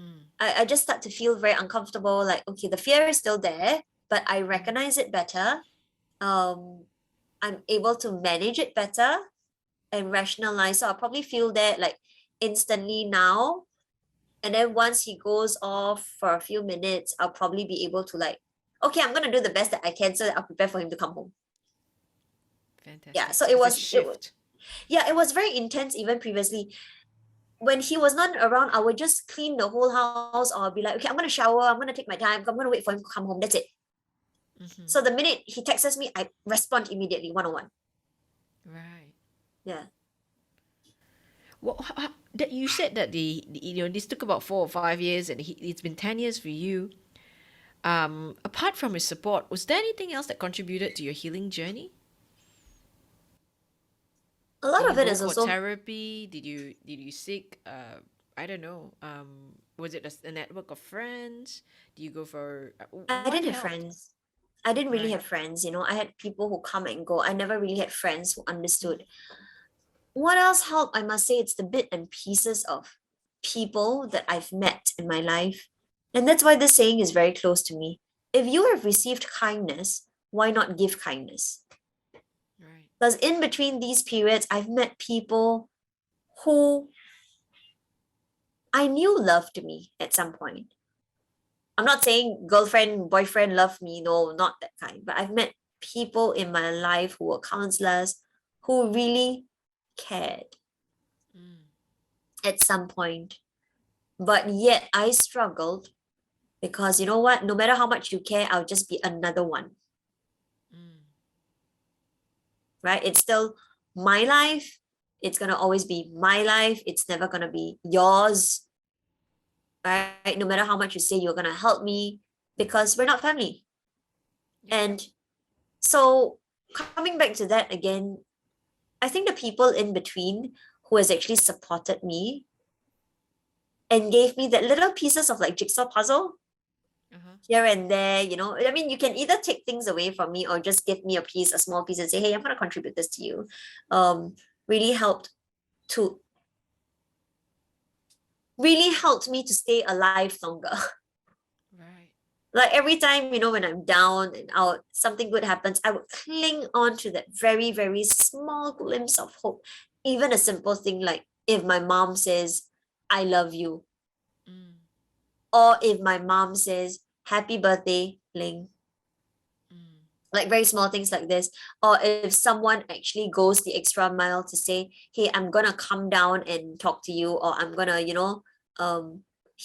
Mm. I just start to feel very uncomfortable. Like, okay, the fear is still there, but I recognize it better. Um, I'm able to manage it better and rationalize. So I'll probably feel that like instantly now. And then once he goes off for a few minutes, I'll probably be able to like, okay, I'm gonna do the best that I can so that I'll prepare for him to come home. Yeah. Fantastic. So So it it's a was shift. yeah, it was very intense even previously. When he was not around, I would just clean the whole house or I'll be like, okay, I'm gonna shower, I'm gonna take my time, I'm gonna wait for him to come home. That's it. Mm-hmm. So the minute he texts me, I respond immediately, one on one. Right. Yeah. Well, that you said that this took about 4 or 5 years, and it's been 10 years for you. Apart from his support, was there anything else that contributed to your healing journey? A lot Did of you it go is for also therapy? Did you seek I don't know, was it a network of friends? Do you go for I what didn't have helped? friends. I didn't really Right. have friends, I had people who come and go. I never really had friends who Mm. understood. What else helped? I must say it's the bit and pieces of people that I've met in my life. And that's why this saying is very close to me. If you have received kindness, why not give kindness? Right. Because in between these periods, I've met people who I knew loved me at some point. I'm not saying girlfriend, boyfriend love me. No, not that kind. But I've met people in my life who were counselors who really cared Mm. at some point. But yet I struggled because you know what? No matter how much you care, I'll just be another one, Mm. right? It's still my life. It's going to always be my life. It's never going to be yours, right? No matter how much you say you're going to help me, because we're not family. Yep. And so coming back to that again, I think the people in between who has actually supported me and gave me that little pieces of like jigsaw puzzle Uh-huh. here and there, I mean, you can either take things away from me or just give me a piece, a small piece, and say, hey, I'm going to contribute this to you. Really helped to really helped me to stay alive longer. Right. Like every time, when I'm down and out, something good happens, I would cling on to that very, very small glimpse of hope. Even a simple thing like if my mom says, I love you, Mm. or if my mom says, happy birthday, Ling. Mm. Like very small things like this. Or if someone actually goes the extra mile to say, hey, I'm gonna come down and talk to you, or I'm gonna,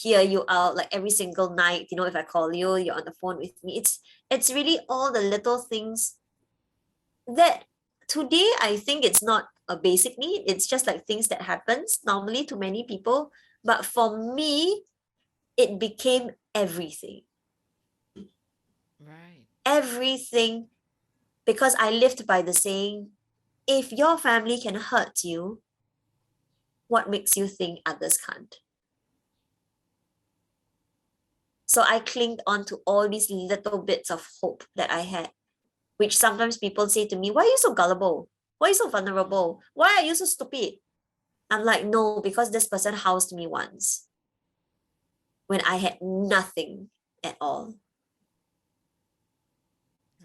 hear you out like every single night, if I call you, you're on the phone with me. It's really all the little things that today I think it's not a basic need. It's just like things that happens normally to many people. But for me, it became everything. Right. Everything, because I lived by the saying, if your family can hurt you, what makes you think others can't? So I clinged on to all these little bits of hope that I had, which sometimes people say to me, why are you so gullible? Why are you so vulnerable? Why are you so stupid? I'm like, no, because this person housed me once when I had nothing at all.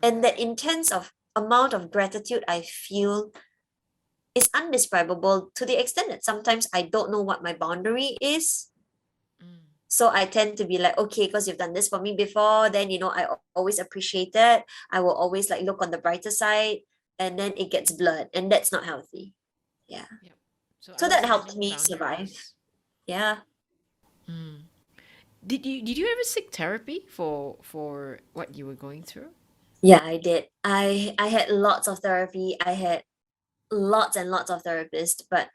And Right. that intense of amount of gratitude I feel is undescribable to the extent that sometimes I don't know what my boundary is. Mm. So I tend to be like, okay, because you've done this for me before, then I always appreciate it. I will always like look on the brighter side, and then it gets blurred, and that's not healthy. Yeah. Yep. So So that helped understanding me survive. boundaries. Yeah. Mm. Did you ever seek therapy for what you were going through? Yeah, I did. I had lots of therapy. I had lots and lots of therapists, but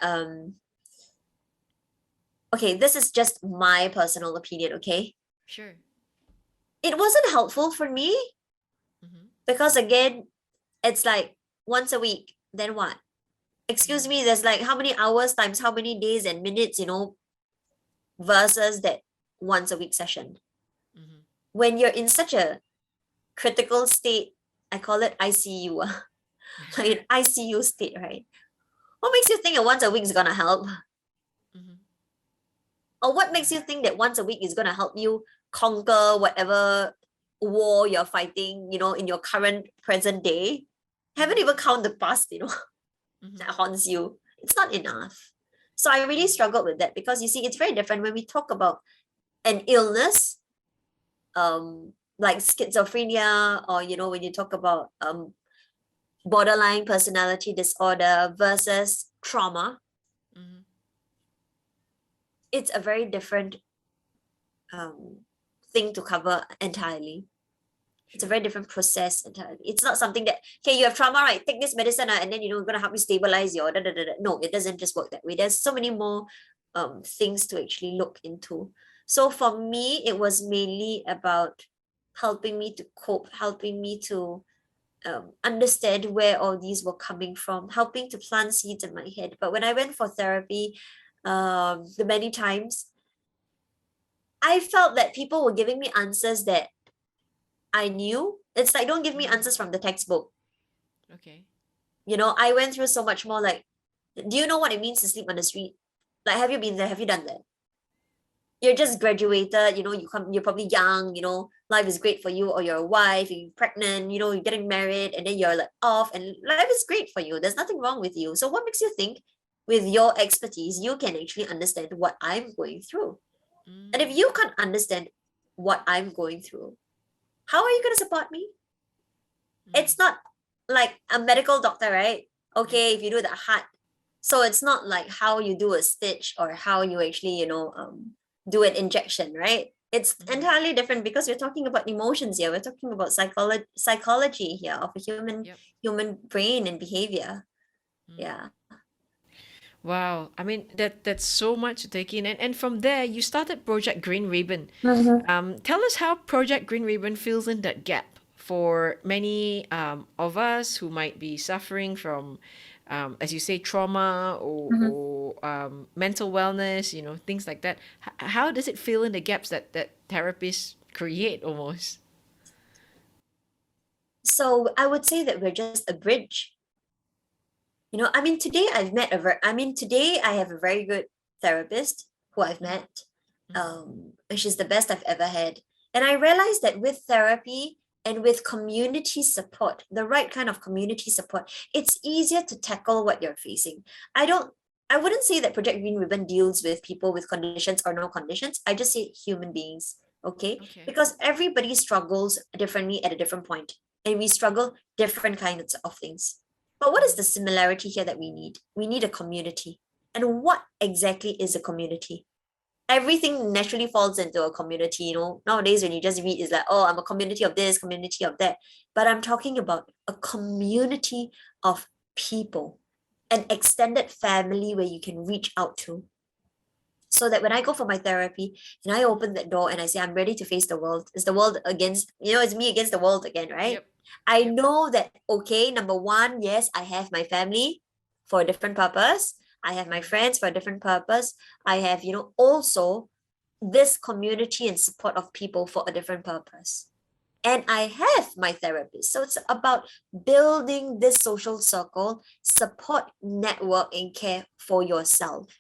okay, this is just my personal opinion, okay? Sure. It wasn't helpful for me Mm-hmm. because again, it's like once a week, then what? Excuse Mm. me, there's like how many hours times how many days and minutes, versus that once a week session. Mm-hmm. When you're in such a critical state, I call it ICU, in ICU state, right? What makes you think a once a week is gonna help? Mm-hmm. Or what makes you Right. think that once a week is gonna help you conquer whatever war you're fighting, in your current present day? Haven't Mm-hmm. even count the past, Mm-hmm. that haunts you. It's not enough. So I really Mm. struggled with that because you see, it's very different when we talk about an illness, like schizophrenia, or when you talk about borderline personality disorder versus trauma. Mm-hmm. It's a very different um thing to cover entirely. It's a Sure. very different process entirely. It's not something that, okay, you have trauma, right? Take this medicine, and then we're gonna help you stabilize your da, da, da, da. No, it doesn't just work that way. There's so many more things to actually look into. So for me, it was mainly about helping me to cope, helping me to understand where all these were coming from, helping to plant seeds in my head. But when I went for therapy, the many times, I felt that people were giving me answers that I knew. It's like, don't give me Mm. answers from the textbook. Okay. I went through so much more like, do you know what it means to sleep on the street? Like, have you been there? Have you done that? You're just graduated, you're probably young, life is great for you, or you're a wife, you're pregnant, you're getting married, and then you're like off, and life is great for you. There's nothing wrong with you. So what makes you think with your expertise, you can actually understand what I'm going through? And if Mm. you can't understand, what I'm going through, how are you going to support me? Mm. It's not like a medical doctor, right? Yep. Okay, if you do the heart, so it's not like how you do a stitch or how you actually, do an injection, right? It's Mm-hmm. entirely different because we're talking about emotions here. We're talking about psychology here of a Yep. human brain and behavior. Mm. Yeah. Wow. I mean, that's so much to take in. And from there, you started Project Green Ribbon. Mm-hmm. Tell us how Project Green Ribbon fills in that gap for many of us who might be suffering from, as you say, trauma or mental wellness, things like that. How does it fill in the gaps that therapists create almost? So I would say that we're just a bridge. I mean, today I have a very good therapist who I've met. Mm-hmm. And she's the best I've ever had. And I realized that with therapy and with community support, the right kind of community support, it's easier to tackle what you're facing. I don't, I wouldn't say that Project Green Ribbon deals with people with conditions or no conditions. I just say human beings, okay? Okay. Because everybody struggles differently at a different point, and we struggle different kinds of things. But what is Mm-hmm. the similarity here that we need? We need a community. And what exactly is a community? Everything naturally falls into a community. Nowadays when you just read, it's like, oh, I'm a community of this, community of that. But I'm talking about a community of people, an extended family where you can reach out to, so that when I go for my therapy and I open that door and I say I'm ready to face the world, it's the world against, it's me against the world again, right? Yep. I Yep. know that, okay, number one, yes, I have my family for a different purpose. I have my Mm-hmm. friends for a different purpose. I have, also this community and support of people for a different purpose. And I have my therapist. So it's about building this social circle, support network, and care for yourself,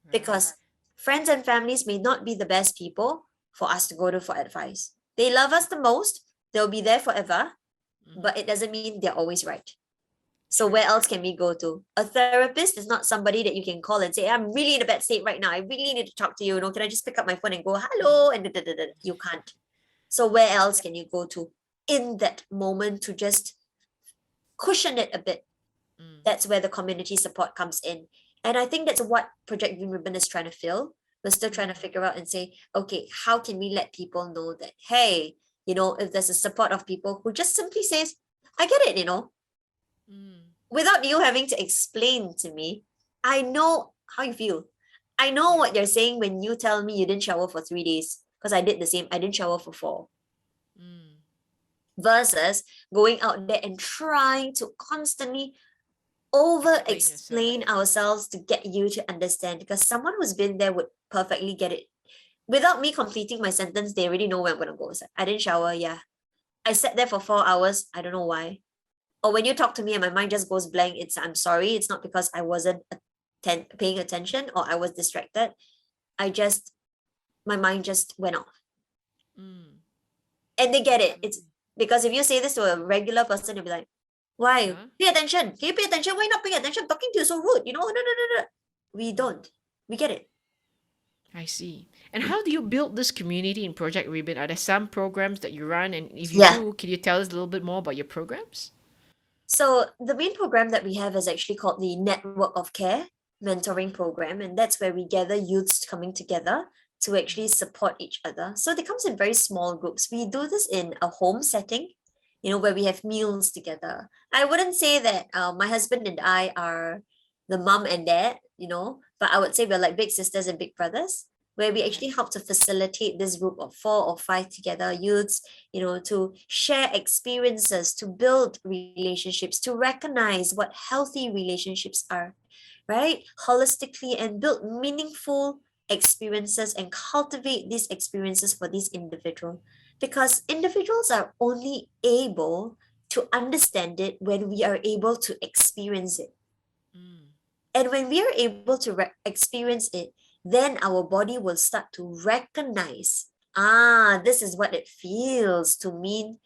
Right. because friends and families may not be the best people for us to go to for advice. They love us the most, they'll be there forever, Mm-hmm. but it doesn't mean they're always right. So True. where else can we go to? A therapist is not somebody that you can call and say, I'm really in a bad state right now. I really need to talk to you. Can I just pick up my phone and go, Mm-hmm. hello? And you can't. So where else can you go to in that moment to just cushion it a bit? Mm. That's where the community support comes in. And I think that's what Project Green Ribbon is trying to fill. We're still trying to Mm. figure out and say, okay, how can we let people know that, hey, if there's a support of people who just simply says, I get it, Mm. without you having to explain to me, I know how you feel. I know Yep. what you're saying when you tell me you didn't shower for 3 days, because I did the same. I didn't shower for 4. Mm. Versus going out there and trying to constantly over Explain yourself. explain ourselves to get you to understand, because someone who's been there would perfectly get it. Without me completing my sentence, they already know where I'm gonna go. It's like, I didn't shower, yeah. I sat there for 4 hours, I don't know why. Or when you talk to me and my mind just goes blank, it's I'm sorry. It's not because I wasn't paying attention or I was distracted. I just My mind just went off. Mm. And they get it. It's Absolutely. because if you say this to a regular person, they'll be like, why? Huh? Pay attention. Can you pay attention? Why not paying attention? I'm talking to you so rude. No, no, no, no, no. We Mm. don't. We get it. I see. And how do you build this community in Project Ribbon? Are there some programs that you run? And if you Yeah. do, can you tell us a little bit more about your programs? So the main program that we have is actually called the Network of Care mentoring program. And that's where we gather youths coming together to actually support each other. So they comes in very small groups. We do this in a home setting, where we have meals together. I wouldn't say that my husband and I are the mom and dad, but I would say we're like big sisters and big brothers, where we Okay. actually help to facilitate this group of 4 or 5 together youths, to share experiences, to build relationships, to recognize what healthy relationships are, right? Holistically, and build meaningful experiences and cultivate these experiences for these individuals. Because individuals are only able to understand it when we are able to experience it. Mm. And when we are able to experience it, then our body will start to recognize, this is what it feels to mean,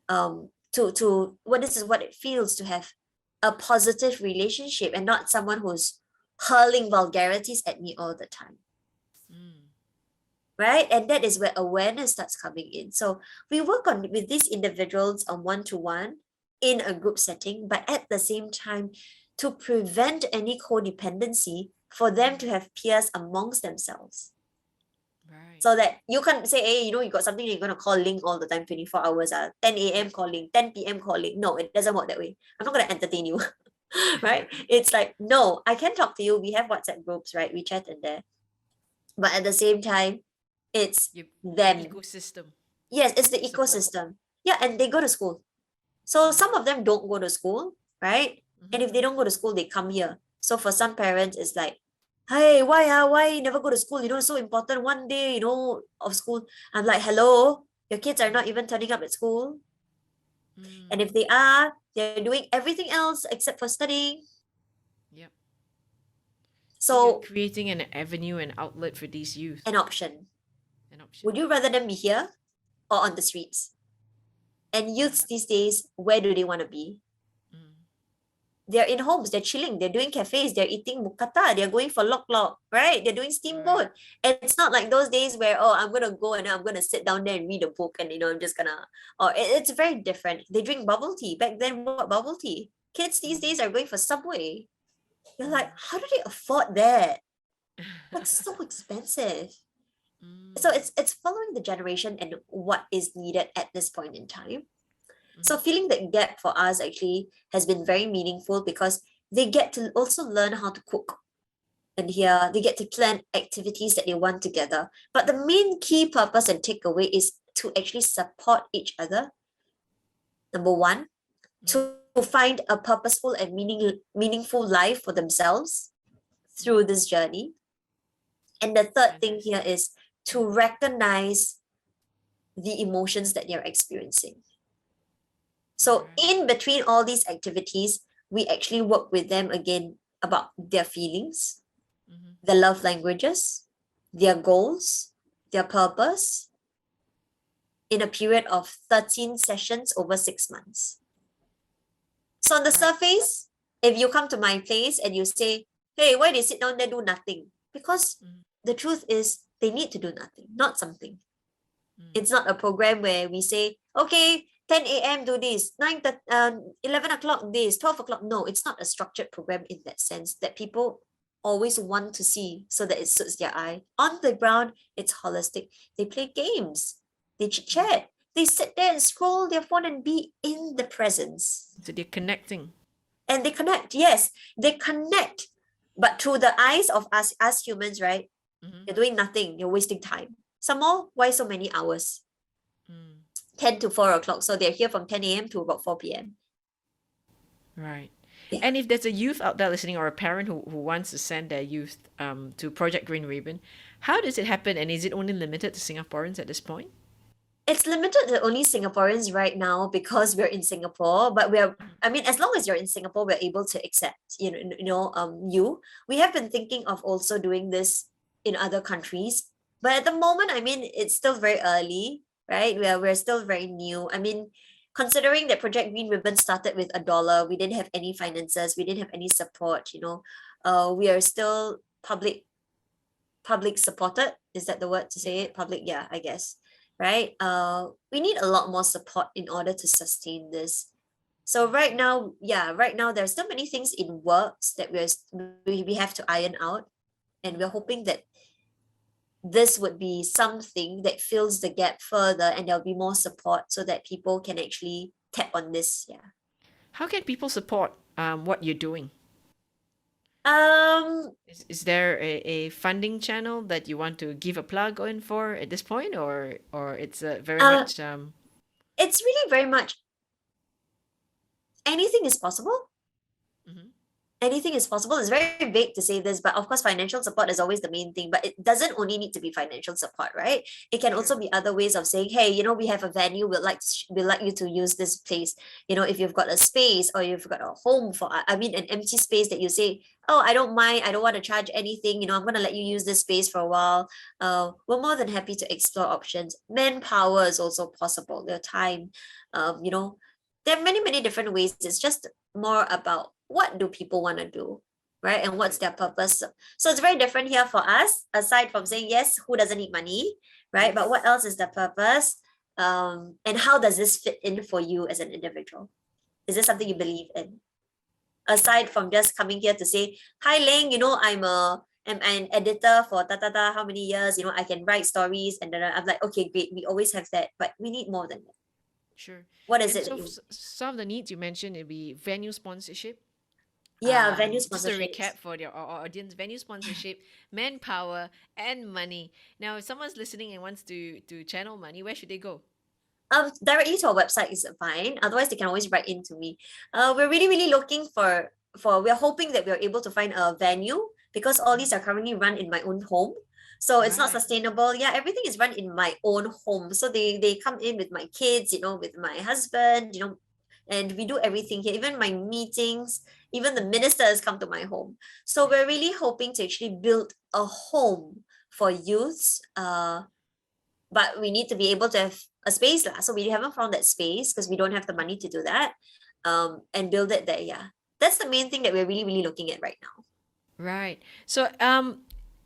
to what this is what it feels to have a positive relationship and not someone who's hurling vulgarities at me all the time. Mm. right? And that is where awareness starts coming in. So we work on with these individuals on one-to-one in a group setting, but at the same time, to prevent any codependency, for them to have peers amongst themselves. Right. So that you can't say, hey, you got something you're going to call Ling all the time, 24 hours, 10 a.m. Yep. calling, 10 p.m. calling. No, it doesn't work that way. I'm not going to entertain you, right? It's like, no, I can talk to you. We have WhatsApp groups, right? We chat in there. But at the same time, it's Your them. ecosystem Yes, it's the of support. ecosystem. Yeah, and they go to school. So Mm. some of them don't go to school, right? And if they don't go to school, they come here. So for some parents, it's like, hey, why you never go to school? It's so important. One day, of school. I'm like, hello, your kids are not even turning up at school. And if Mm. they are, they're doing everything else except for studying. Yep. So you're So creating an avenue and outlet for these youth, an option. an option. Would you rather them be here or on the streets? And youths Right. these days, where do they want to be? Mm. They're in homes, they're chilling, they're doing cafes, they're eating mukata, they're going for lok lok, right? They're doing Right. steamboat. And it's not like those days where, oh, I'm gonna go and I'm gonna sit down there and read a book and I'm just gonna, it's very different. They drink bubble tea. Back then, what bubble tea? Kids these days are going for Subway. You're like, how do they afford that? That's so expensive. So Mm. it's following the generation and what is needed at this point in time. So Mhm. filling that gap for us actually has been very meaningful because they get to also learn how to cook. And here they get to plan activities that they want together. But the main key purpose and takeaway is to actually support each other. Number one, Mhm. to find a purposeful and meaningful life for themselves Mhm. through this journey. And the third thing here Fantastic. is to recognize the emotions that they're experiencing. So Right. in between all these activities, we actually work with them again about their feelings, Mhm. their love languages, their goals, their purpose in a period of 13 sessions over 6 months. So on the Right. surface, if you come to my place and you say, hey, why they sit down there do nothing? Because Mhm. the truth is they need to do nothing, not something. Mm. It's not a program where we say, okay, 10 a.m. do this, 11 o'clock this, 12 o'clock. No, it's not a structured program in that sense that people always want to see so that it suits their eye. On the ground, it's holistic. They play games, they chit Mhm. chat, they sit there and scroll their phone and be in the presence. So they're connecting. And they connect, yes, they connect. But through the eyes of us as humans, right? Mhm. You're doing nothing, you're wasting time. Some more, why so many hours? Mm. 10 to 4 o'clock. So they're here from 10 a.m. to about 4 p.m. Right. Yeah. And if there's a youth out there listening or a parent who wants to send their youth to Project Green Ribbon, how does it happen? And is it only limited to Singaporeans at this point? It's limited to only Singaporeans right now because we're in Singapore, but I mean, as long as you're in Singapore, we're able to accept, you. We have been thinking of also doing this in other countries. But at the moment, I mean, it's still very early, right? We're still very new. I mean, considering that Project Green Ribbon started with $1, we didn't have any finances, we didn't have any support, we are still public supported. Is that the word to Yep. say it? Public, yeah, I guess. Right? We need a lot more support in order to sustain this. So I right see. now, yeah, right now there's still many things in works that we have to iron out, and we're Mm. hoping that this would be something that fills the gap further, and there'll be more support so that people can actually tap on this. Yeah. How can people support what you're doing? Um, Is there a funding channel that you want to give a plug in for at this point, or it's very uh, much it's really very much anything is possible. mhm. Anything is possible. It's very vague to say this, but of course, financial support is always the main thing. But it doesn't only need to be financial support, right? It can Sure. also be other ways of saying, hey, we have a venue. We'd like you to use this place. If you've got a space or you've got a home for, I mean, an empty space that you say, oh, I don't mind. I don't want to charge anything. I'm gonna let you use this space for a while. We're more than happy to explore options. Manpower is also possible. Their time, you know, there are many different ways. It's just more about what do people want to do. right? And what's their purpose? So it's very different here for us, aside from saying, yes, who doesn't need money, right? But Yes. what else is the purpose? And how does this fit in for you as an individual? Is this something you believe in? Aside from just coming here to say, hi Ling, I'm an editor for how many years, I can write stories, and then I'm like, okay, great, we always have that, but we need more than that. Sure. What is And it so that you some of the needs you mentioned would be venue sponsorship. Yeah, venue Just a sponsorships. recap for our audience: venue sponsorship, manpower, and money. Now, if someone's listening and wants to channel money, where should they go? Directly to our website is fine. Otherwise, they can always write in to me. We're really, really looking for. We're hoping that we're able to find a venue because all these Mhm. are currently run in my own home, so it's not Right. sustainable. Yeah, everything is run in my own home. So they come in with my kids, with my husband, and we do everything here. Even my meetings, even the Mhm. ministers come to my home. So we're really hoping to actually build a home for youths. But we need to be able to have a space lah. So we haven't found that space because we don't have the money to do that. And build it there. Yeah, that's the main thing that we're really, really looking at right now. Right. So,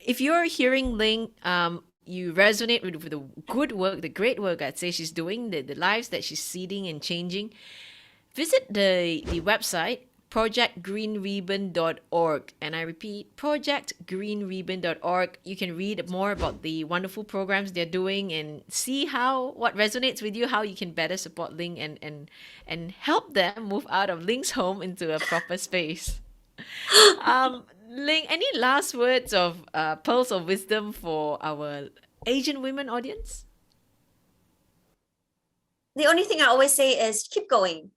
if you're hearing Ling, you resonate with the good work, the great work I'd say she's doing, the lives that she's seeding and changing. Visit the website projectgreenribbon.org, and I repeat, projectgreenribbon.org. You can read more about the wonderful programs they're doing and see how what resonates with you, how you can better support Ling and help them move out of Ling's home into a proper space. Ling, any last words of pearls of wisdom for our Asian women audience? The only thing I always say is keep going.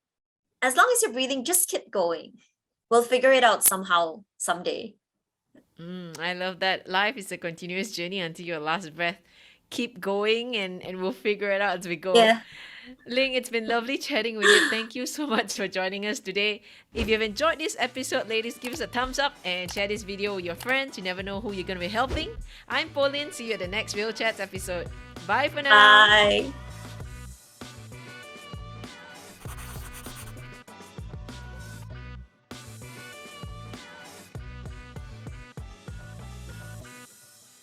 As long as you're breathing, just keep going. We'll figure it out somehow, someday. I love that. Life is a continuous journey until your last breath. Keep going and we'll figure it out as we go. Yeah. Ling, it's been lovely chatting with you. Thank you so much for joining us today. If you've enjoyed this episode, ladies, give us a thumbs up and share this video with your friends. You never know who you're going to be helping. I'm Pauline. See you at the next Real Chats episode. Bye for now. Bye.